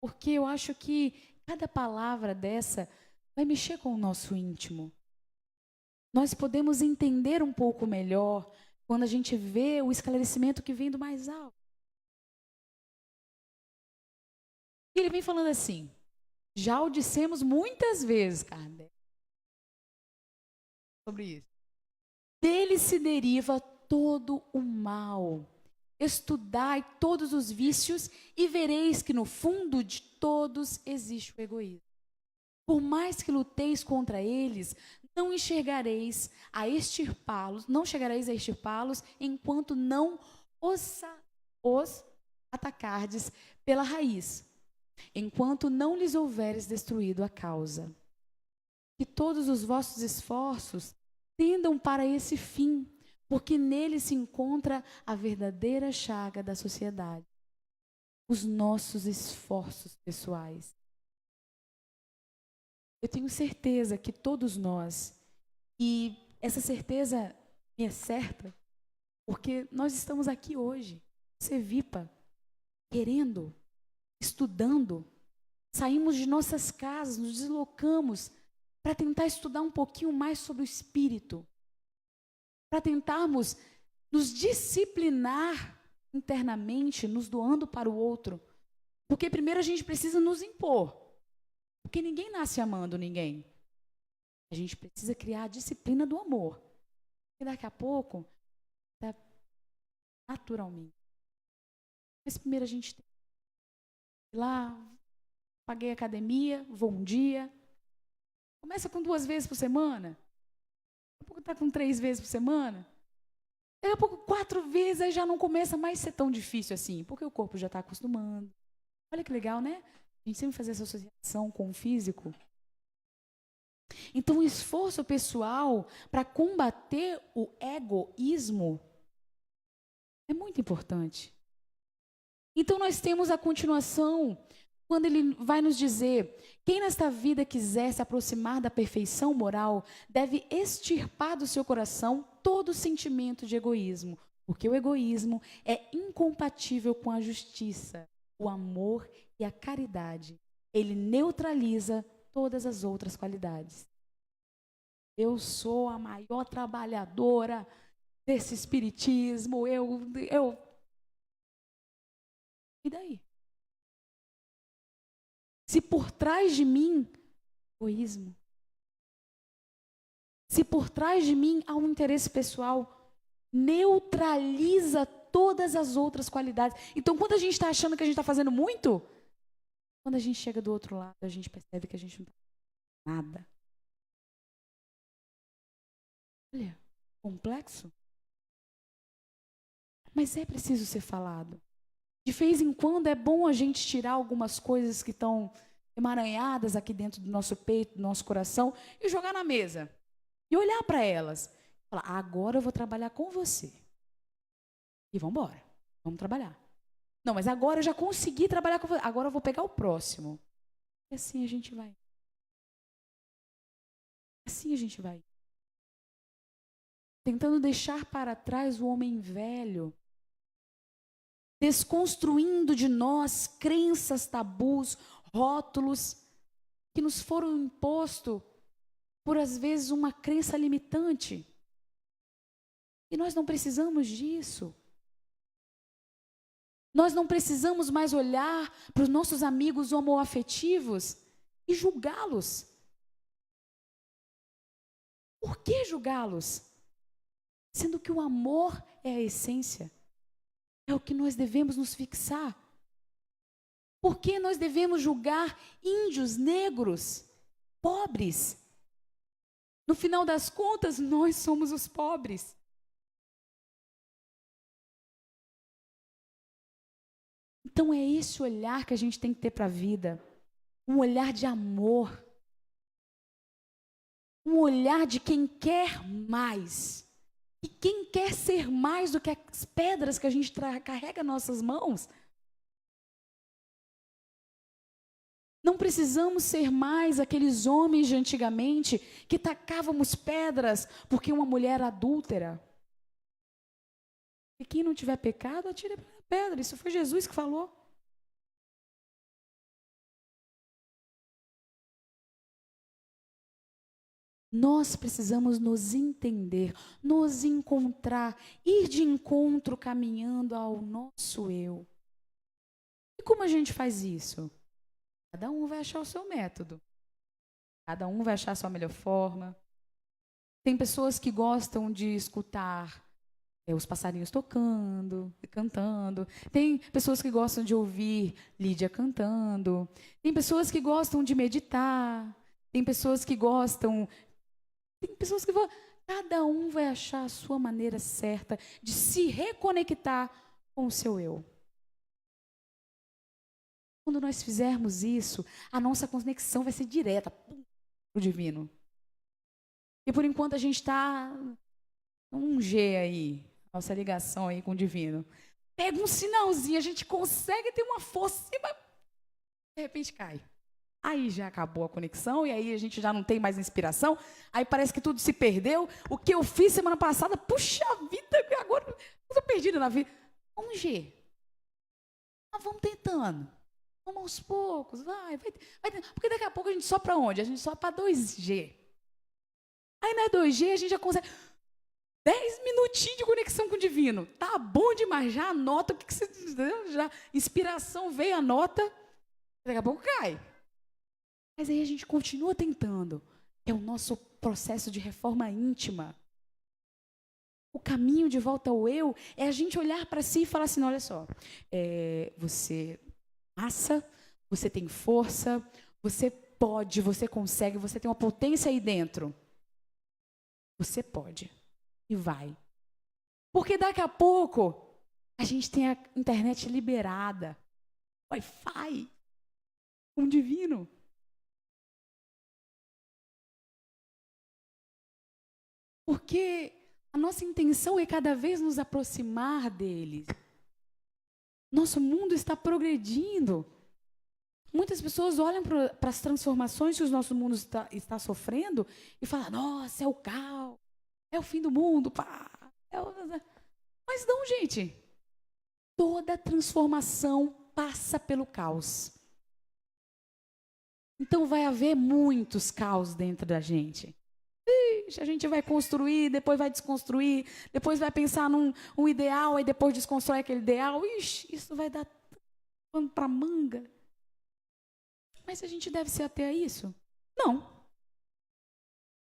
porque eu acho que cada palavra dessa vai mexer com o nosso íntimo. Nós podemos entender um pouco melhor quando a gente vê o esclarecimento que vem do mais alto. E ele vem falando assim: já o dissemos muitas vezes, Kardec, sobre isso. Dele se deriva todo o mal. Estudai todos os vícios e vereis que no fundo de todos existe o egoísmo. Por mais que luteis contra eles, não chegareis a extirpá-los enquanto não os atacardes pela raiz, enquanto não lhes houveres destruído a causa. Que todos os vossos esforços tendam para esse fim, porque nele se encontra a verdadeira chaga da sociedade, os nossos esforços pessoais. Eu tenho certeza que todos nós, e essa certeza me é certa, porque nós estamos aqui hoje. ser VIPA, querendo, estudando. Saímos de nossas casas, nos deslocamos para tentar estudar um pouquinho mais sobre o Espírito, para tentarmos nos disciplinar internamente, nos doando para o outro. Porque primeiro a gente precisa nos impor, porque ninguém nasce amando ninguém. A gente precisa criar a disciplina do amor. E daqui a pouco, naturalmente. Mas primeiro a gente tem que ir lá, paguei a academia, vou um dia. Começa com 2 vezes por semana. Daqui a pouco está com 3 vezes por semana. Daqui a pouco 4 vezes, aí já não começa mais a ser tão difícil assim, porque o corpo já está acostumando. Olha que legal, né? A gente sempre faz essa associação com o físico. Então, o esforço pessoal para combater o egoísmo é muito importante. Então, nós temos a continuação, quando ele vai nos dizer: quem nesta vida quiser se aproximar da perfeição moral, deve extirpar do seu coração todo sentimento de egoísmo, porque o egoísmo é incompatível com a justiça, o amor e a caridade. Ele neutraliza todas as outras qualidades. Eu sou a maior trabalhadora desse espiritismo, E daí? Se por trás de mim, egoísmo. Se por trás de mim há um interesse pessoal, neutraliza todas as outras qualidades. Então, quando a gente está achando que a gente está fazendo muito, quando a gente chega do outro lado, a gente percebe que a gente não está fazendo nada. Olha, complexo. Mas é preciso ser falado. De vez em quando é bom a gente tirar algumas coisas que estão emaranhadas aqui dentro do nosso peito, do nosso coração, e jogar na mesa. E olhar para elas. Falar: agora eu vou trabalhar com você. E vamos embora. Vamos trabalhar. Não, mas agora eu já consegui trabalhar com você. Agora eu vou pegar o próximo. E assim a gente vai. Assim a gente vai. Tentando deixar para trás o homem velho. Desconstruindo de nós crenças, tabus, rótulos que nos foram impostos por, às vezes, uma crença limitante. E nós não precisamos disso. Nós não precisamos mais olhar para os nossos amigos homoafetivos e julgá-los. Por que julgá-los? Sendo que o amor é a essência. É o que nós devemos nos fixar. Por que nós devemos julgar índios, negros, pobres? No final das contas, nós somos os pobres. Então é esse olhar que a gente tem que ter para a vida. Um olhar de amor. Um olhar de quem quer mais. E quem quer ser mais do que as pedras que a gente carrega nas nossas mãos? Não precisamos ser mais aqueles homens de antigamente que tacávamos pedras porque uma mulher era adúltera. E quem não tiver pecado, atire a pedra. Isso foi Jesus que falou. Nós precisamos nos entender, nos encontrar, ir de encontro caminhando ao nosso eu. E como a gente faz isso? Cada um vai achar o seu método. Cada um vai achar a sua melhor forma. Tem pessoas que gostam de escutar os passarinhos tocando, cantando. Tem pessoas que gostam de ouvir Lídia cantando. Tem pessoas que gostam de meditar. Tem pessoas que gostam... Cada um vai achar a sua maneira certa de se reconectar com o seu eu. Quando nós fizermos isso, a nossa conexão vai ser direta para o divino. E por enquanto a gente está um G aí, nossa ligação aí com o divino. Pega um sinalzinho, a gente consegue ter uma força, mas de repente cai. Aí já acabou a conexão e aí a gente já não tem mais inspiração. Aí parece que tudo se perdeu. O que eu fiz semana passada, puxa vida, agora eu estou perdida na vida. Um G. Mas vamos tentando. Vamos aos poucos, vai. Porque daqui a pouco a gente só para onde? A gente só para 2G. Aí na 2G a gente já consegue 10 minutinhos de conexão com o divino. Tá bom demais, já anota o que você... Já, inspiração veio, anota. Daqui a pouco cai. Mas aí a gente continua tentando. É o nosso processo de reforma íntima. O caminho de volta ao eu é a gente olhar para si e falar assim, olha só, você massa, você tem força, você pode, você consegue, você tem uma potência aí dentro. Você pode e vai. Porque daqui a pouco a gente tem a internet liberada, Wi-Fi, um divino. Porque a nossa intenção é cada vez nos aproximar deles. Nosso mundo está progredindo. Muitas pessoas olham para as transformações que o nosso mundo está sofrendo e falam, nossa, é o caos, é o fim do mundo. Pá, Mas não, gente. Toda transformação passa pelo caos. Então vai haver muitos caos dentro da gente. A gente vai construir, depois vai desconstruir, depois vai pensar num ideal, aí depois desconstrói aquele ideal. Ixi, isso vai dar pano para manga. Mas a gente deve se ater a isso? Não.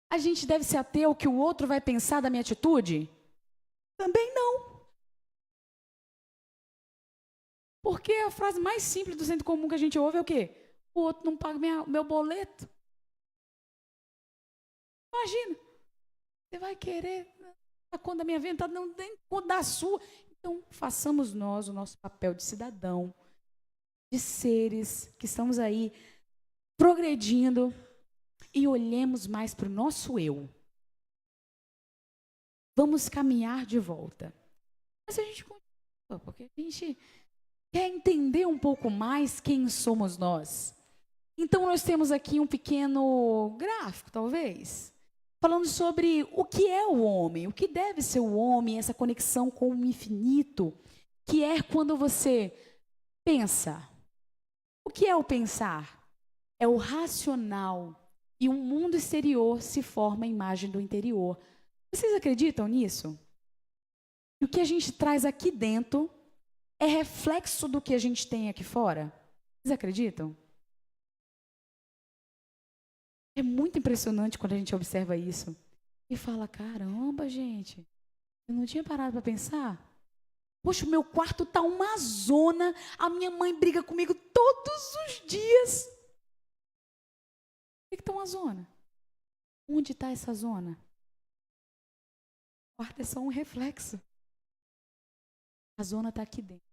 A gente deve se ater ao que o outro vai pensar da minha atitude? Também não. Porque a frase mais simples do senso comum que a gente ouve é o quê? O outro não paga meu boleto. Imagina. Você vai querer a conta da minha vida, não tem conta da sua. Então, façamos nós o nosso papel de cidadão, de seres que estamos aí progredindo e olhemos mais para o nosso eu. Vamos caminhar de volta. Mas a gente continua, porque a gente quer entender um pouco mais quem somos nós. Então, nós temos aqui um pequeno gráfico, talvez, falando sobre o que é o homem, o que deve ser o homem, essa conexão com o infinito, que é quando você pensa. O que é o pensar? É o racional. E um mundo exterior se forma a imagem do interior. Vocês acreditam nisso? E o que a gente traz aqui dentro é reflexo do que a gente tem aqui fora? Vocês acreditam? É muito impressionante quando a gente observa isso. E fala, caramba, gente, eu não tinha parado para pensar. Poxa, o meu quarto está uma zona, a minha mãe briga comigo todos os dias. Por que está uma zona? Onde está essa zona? O quarto é só um reflexo. A zona está aqui dentro.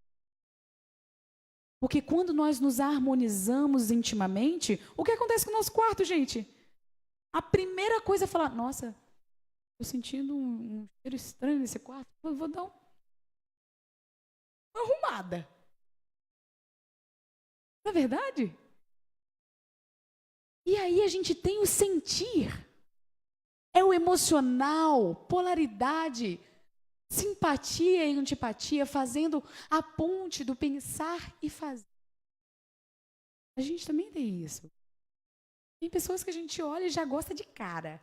Porque quando nós nos harmonizamos intimamente, o que acontece com o nosso quarto, gente? A primeira coisa é falar, nossa, estou sentindo um cheiro estranho nesse quarto, eu vou dar uma arrumada. Não é verdade? E aí a gente tem o sentir, é o emocional, polaridade, simpatia e antipatia, fazendo a ponte do pensar e fazer. A gente também tem isso. Tem pessoas que a gente olha e já gosta de cara.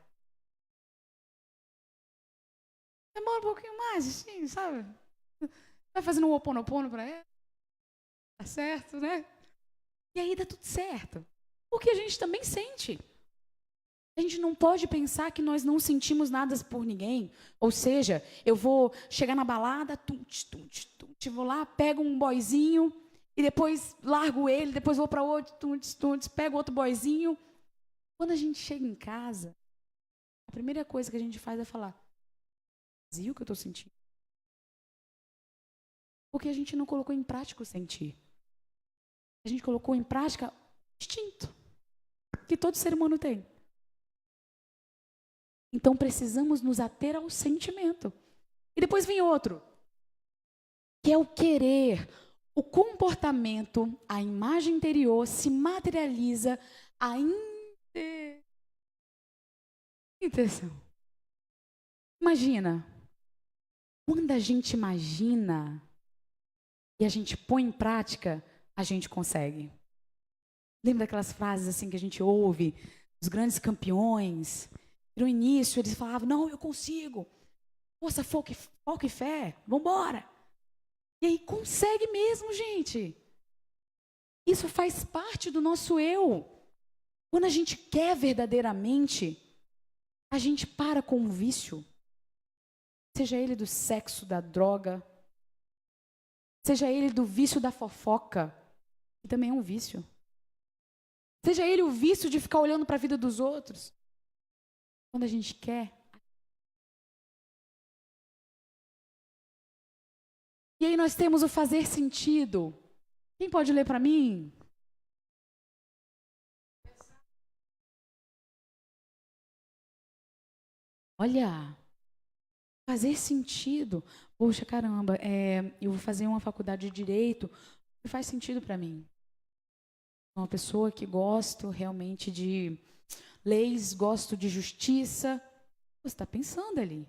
Demora um pouquinho mais, assim, sabe? Vai fazendo um oponopono para ela. Tá certo, né? E aí dá tudo certo. Porque a gente também sente. A gente não pode pensar que nós não sentimos nada por ninguém. Ou seja, eu vou chegar na balada, vou lá, pego um boyzinho e depois largo ele, depois vou para outro, pego outro boyzinho. Quando a gente chega em casa, a primeira coisa que a gente faz é falar, vazio que eu estou sentindo. Porque a gente não colocou em prática o sentir. A gente colocou em prática o instinto que todo ser humano tem. Então, precisamos nos ater ao sentimento. E depois vem outro, que é o querer. O comportamento, a imagem interior se materializa a intenção. Imagina, quando a gente imagina, e a gente põe em prática, a gente consegue. Lembra daquelas frases assim que a gente ouve, dos grandes campeões? No início eles falavam, não, eu consigo. Força, foco e fé, vamos embora. E aí consegue mesmo, gente. Isso faz parte do nosso eu. Quando a gente quer verdadeiramente, a gente para com o vício. Seja ele do sexo, da droga, seja ele do vício da fofoca, que também é um vício. Seja ele o vício de ficar olhando para a vida dos outros. Quando a gente quer. E aí nós temos o fazer sentido. Quem pode ler para mim? Olha, fazer sentido. Poxa, caramba, eu vou fazer uma faculdade de Direito que faz sentido para mim. Sou uma pessoa que gosto realmente de leis, gosto de justiça. Você está pensando ali.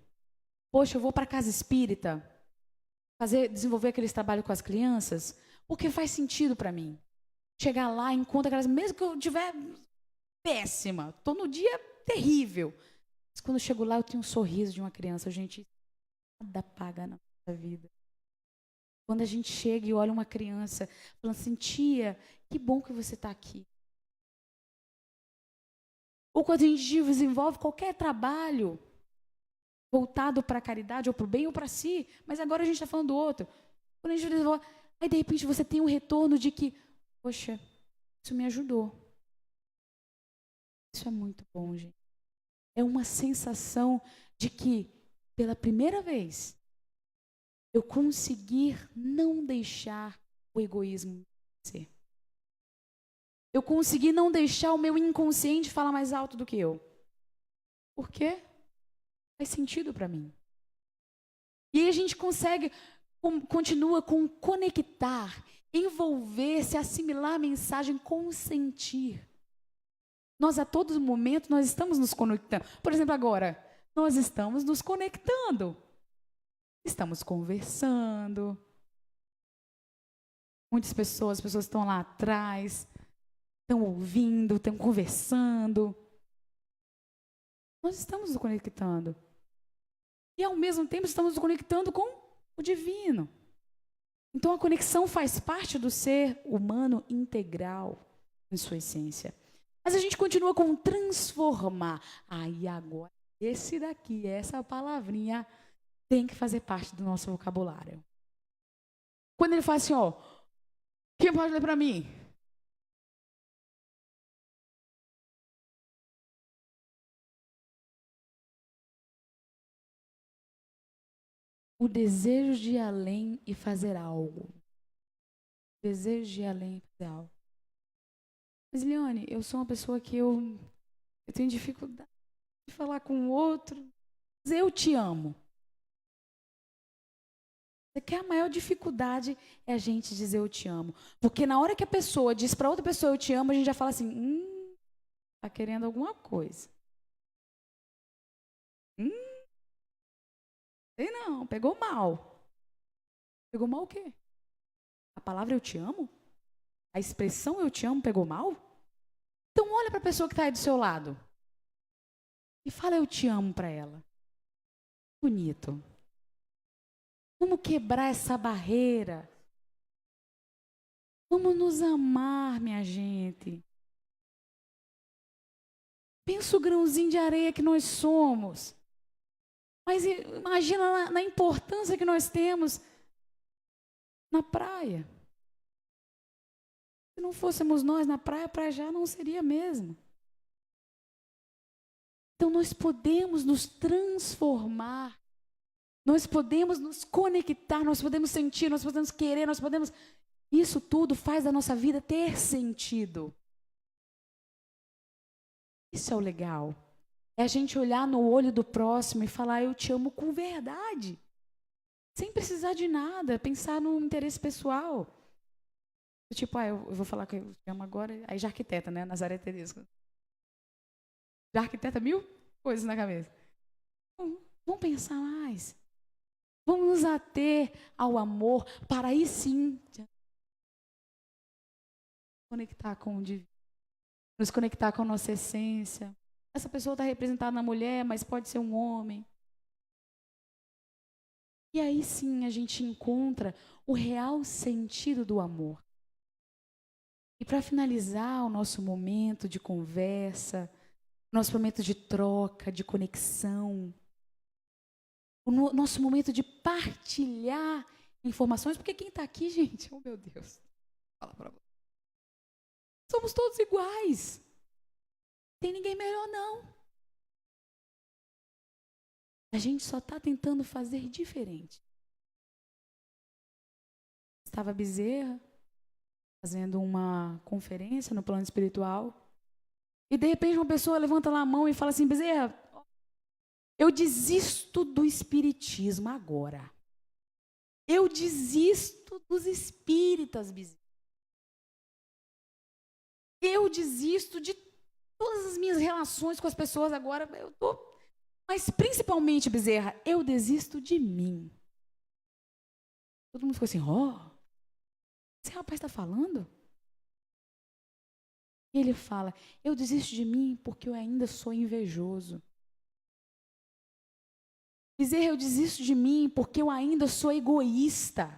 Poxa, eu vou para a casa espírita, desenvolver aqueles trabalhos com as crianças, porque faz sentido para mim. Chegar lá, encontrar aquelas, mesmo que eu estiver péssima, estou no dia terrível. Mas quando eu chego lá, eu tenho um sorriso de uma criança. Gente, nada paga na nossa vida. Quando a gente chega e olha uma criança, falando assim, tia, que bom que você está aqui. Ou quando a gente desenvolve qualquer trabalho voltado para a caridade, ou para o bem, ou para si, mas agora a gente está falando do outro. Quando a gente desenvolve, aí de repente você tem um retorno de que, poxa, isso me ajudou. Isso é muito bom, gente. É uma sensação de que, pela primeira vez, eu conseguir não deixar o egoísmo ser. Eu consegui não deixar o meu inconsciente falar mais alto do que eu. Por quê? Faz sentido para mim. E aí a gente consegue, continua com conectar, envolver-se, assimilar a mensagem, consentir. Nós, a todo momento, nós estamos nos conectando. Por exemplo, agora, nós estamos nos conectando. Estamos conversando. Muitas pessoas, as pessoas estão lá atrás, estão ouvindo, estão conversando. Nós estamos nos conectando. E, ao mesmo tempo, estamos nos conectando com o divino. Então, a conexão faz parte do ser humano integral em sua essência. Mas a gente continua com transformar. Aí, agora, esse daqui, essa palavrinha, tem que fazer parte do nosso vocabulário. Quando ele fala assim, ó, quem pode ler para mim? O desejo de ir além e fazer algo. O desejo de ir além e fazer algo. Mas, Liane, eu sou uma pessoa que eu tenho dificuldade de falar com o outro. Mas eu te amo. Que a maior dificuldade é a gente dizer eu te amo. Porque na hora que a pessoa diz para outra pessoa eu te amo, a gente já fala assim, tá querendo alguma coisa. Sei não, pegou mal. Pegou mal o quê? A palavra eu te amo? A expressão eu te amo pegou mal? Então olha para a pessoa que está aí do seu lado e fala eu te amo para ela. Bonito. Vamos quebrar essa barreira. Vamos nos amar, minha gente. Pensa o grãozinho de areia que nós somos. Mas imagina na importância que nós temos na praia. Se não fôssemos nós na praia, a praia já não seria mesmo. Então nós podemos nos transformar. Nós podemos nos conectar, nós podemos sentir, nós podemos querer, nós podemos... Isso tudo faz a nossa vida ter sentido. Isso é o legal. É a gente olhar no olho do próximo e falar, eu te amo com verdade. Sem precisar de nada, pensar no interesse pessoal. Tipo, eu vou falar que eu te amo agora, aí já arquiteta, né? Nazaré Tedesco. Já arquiteta 1000 coisas na cabeça. Vamos pensar mais. Vamos nos ater ao amor para aí sim conectar com o divino, nos conectar com a nossa essência. Essa pessoa está representada na mulher, mas pode ser um homem. E aí sim a gente encontra o real sentido do amor. E para finalizar o nosso momento de conversa, nosso momento de troca, de conexão, o nosso momento de partilhar informações, porque quem está aqui, gente, oh meu Deus, fala para você. Somos todos iguais. Não tem ninguém melhor, não. A gente só está tentando fazer diferente. Estava Bezerra fazendo uma conferência no plano espiritual e de repente uma pessoa levanta lá a mão e fala assim: Bezerra, eu desisto do espiritismo agora. Eu desisto dos espíritas, Bezerra. Eu desisto de todas as minhas relações com as pessoas agora. Mas principalmente, Bezerra, eu desisto de mim. Todo mundo ficou assim: esse rapaz está falando? E ele fala: eu desisto de mim porque eu ainda sou invejoso. Bezerra, eu desisto de mim porque eu ainda sou egoísta.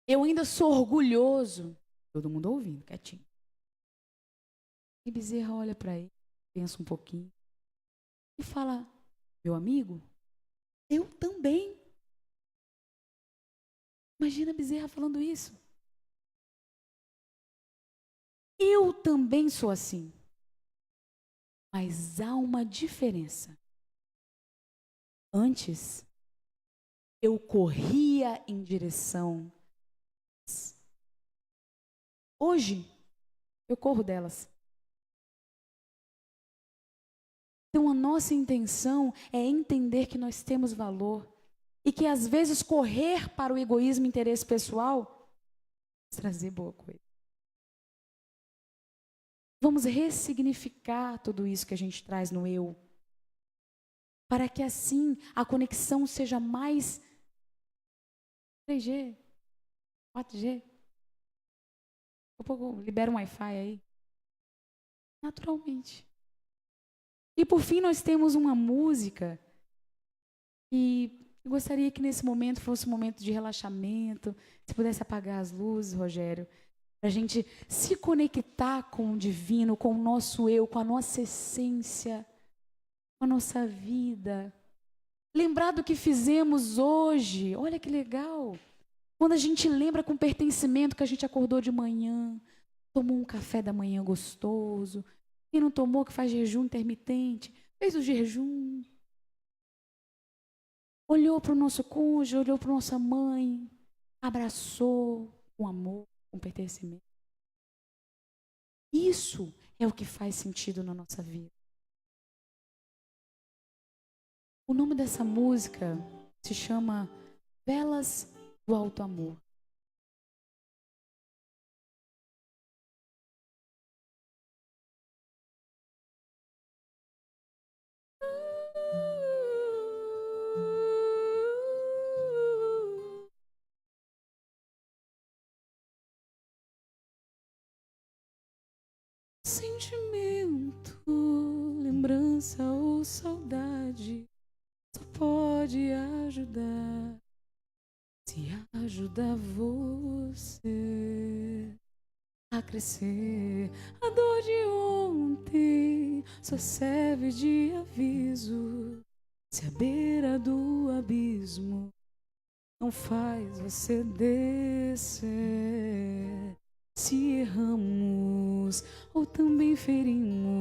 Eu ainda sou orgulhoso. Todo mundo ouvindo, quietinho. E Bezerra olha para ele, pensa um pouquinho e fala: meu amigo, eu também. Imagina Bezerra falando isso. Eu também sou assim. Mas há uma diferença. Antes, eu corria em direção. Hoje, eu corro delas. Então, a nossa intenção é entender que nós temos valor e que, às vezes, correr para o egoísmo e interesse pessoal trazer boa coisa. Vamos ressignificar tudo isso que a gente traz no eu, para que, assim, a conexão seja mais 3G, 4G. Daqui a pouco libera um Wi-Fi aí. Naturalmente. E por fim nós temos uma música e eu gostaria que nesse momento fosse um momento de relaxamento. Se pudesse apagar as luzes, Rogério, para a gente se conectar com o divino, com o nosso eu, com a nossa essência, com a nossa vida. Lembrar do que fizemos hoje. Olha que legal. Quando a gente lembra com pertencimento que a gente acordou de manhã, tomou um café da manhã gostoso. Quem não tomou, que faz jejum intermitente, fez o jejum. Olhou para o nosso cônjuge, olhou para nossa mãe, abraçou com amor, com pertencimento. Isso é o que faz sentido na nossa vida. O nome dessa música se chama Velas do Alto Amor. Sentimento, lembrança ou saudade só pode ajudar se ajudar você a crescer. A dor de ontem só serve de aviso se a beira do abismo não faz você descer. Se erramos ou também ferimos,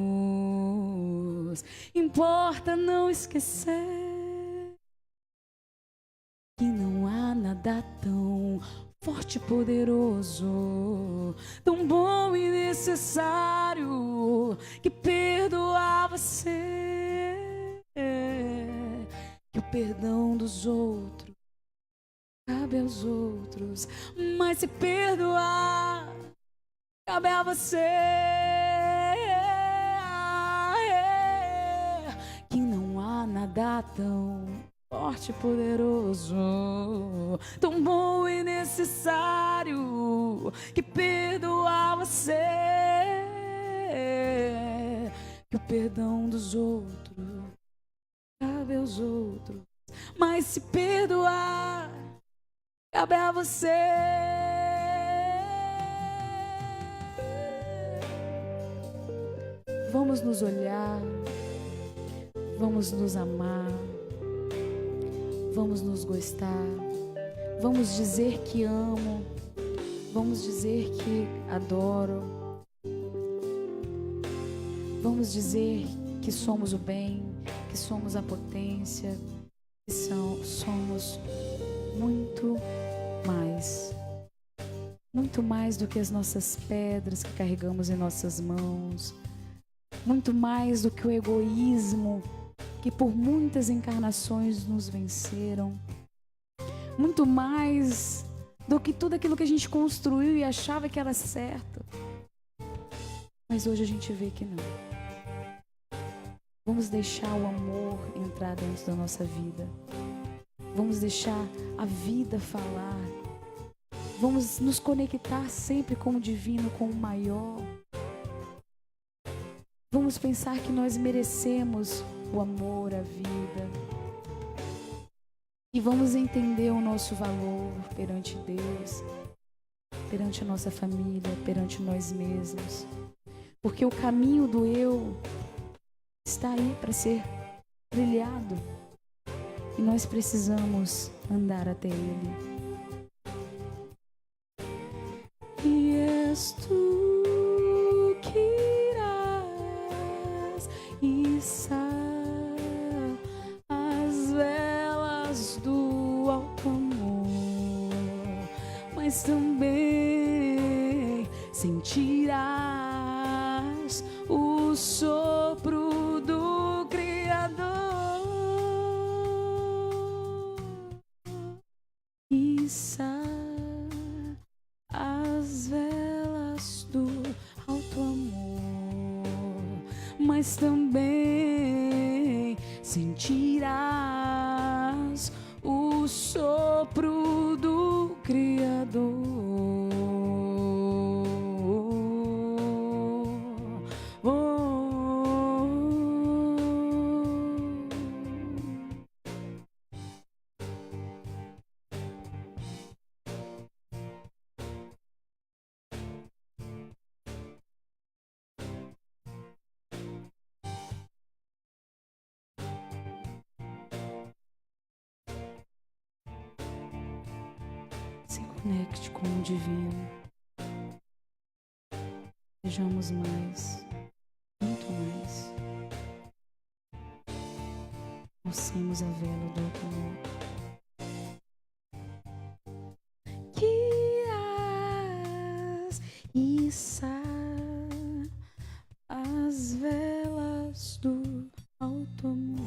importa não esquecer que não há nada tão forte e poderoso, tão bom e necessário que perdoar você. Que o perdão dos outros cabe aos outros, mas se perdoar cabe a você. Que não há nada tão forte e poderoso, tão bom e necessário, que perdoa você, que o perdão dos outros cabe aos outros, mas se perdoar cabe a você. Vamos nos olhar, vamos nos amar, vamos nos gostar, vamos dizer que amo, vamos dizer que adoro, vamos dizer que somos o bem, que somos a potência, que somos muito mais do que as nossas pedras que carregamos em nossas mãos, muito mais do que o egoísmo que por muitas encarnações nos venceram, muito mais do que tudo aquilo que a gente construiu e achava que era certo, mas hoje a gente vê que não. Vamos deixar o amor entrar dentro da nossa vida, vamos deixar a vida falar, vamos nos conectar sempre com o divino, com o maior. Vamos pensar que nós merecemos o amor, a vida. E vamos entender o nosso valor perante Deus, perante a nossa família, perante nós mesmos. Porque o caminho do eu está aí para ser trilhado. E nós precisamos andar até ele. E és tu que içar as velas do alto amor, mas também sentirás o sopro do Criador. Içar as velas do alto amor, mas também sentirás o sopro do Criador. Se conecte com o divino. Sejamos mais, muito mais. Alcemos a vela do outro amor. Que as içar as velas do alto amor.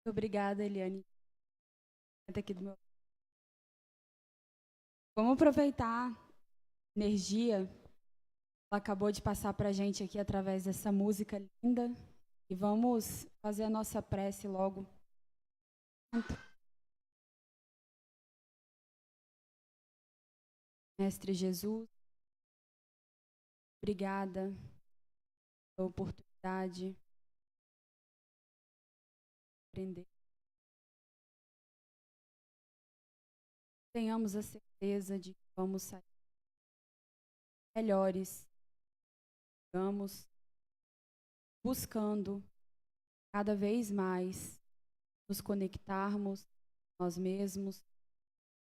Obrigada, Eliane. Senta aqui do meu. Vamos aproveitar a energia. Ela acabou de passar para a gente aqui através dessa música linda. E vamos fazer a nossa prece logo. Mestre Jesus, obrigada pela oportunidade de aprender. Tenhamos a certeza de que vamos sair melhores. Vamos buscando cada vez mais nos conectarmos nós mesmos,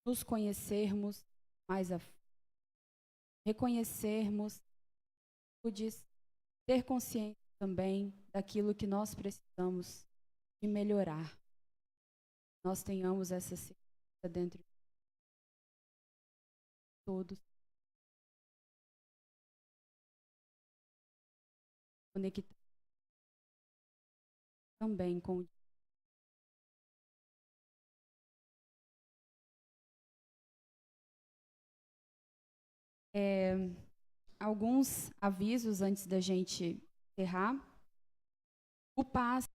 nos conhecermos mais a fundo, reconhecermos, ter consciência também daquilo que nós precisamos de melhorar. Nós tenhamos essa certeza dentro de todos. Conectar também com o Alguns avisos antes da gente encerrar. O passe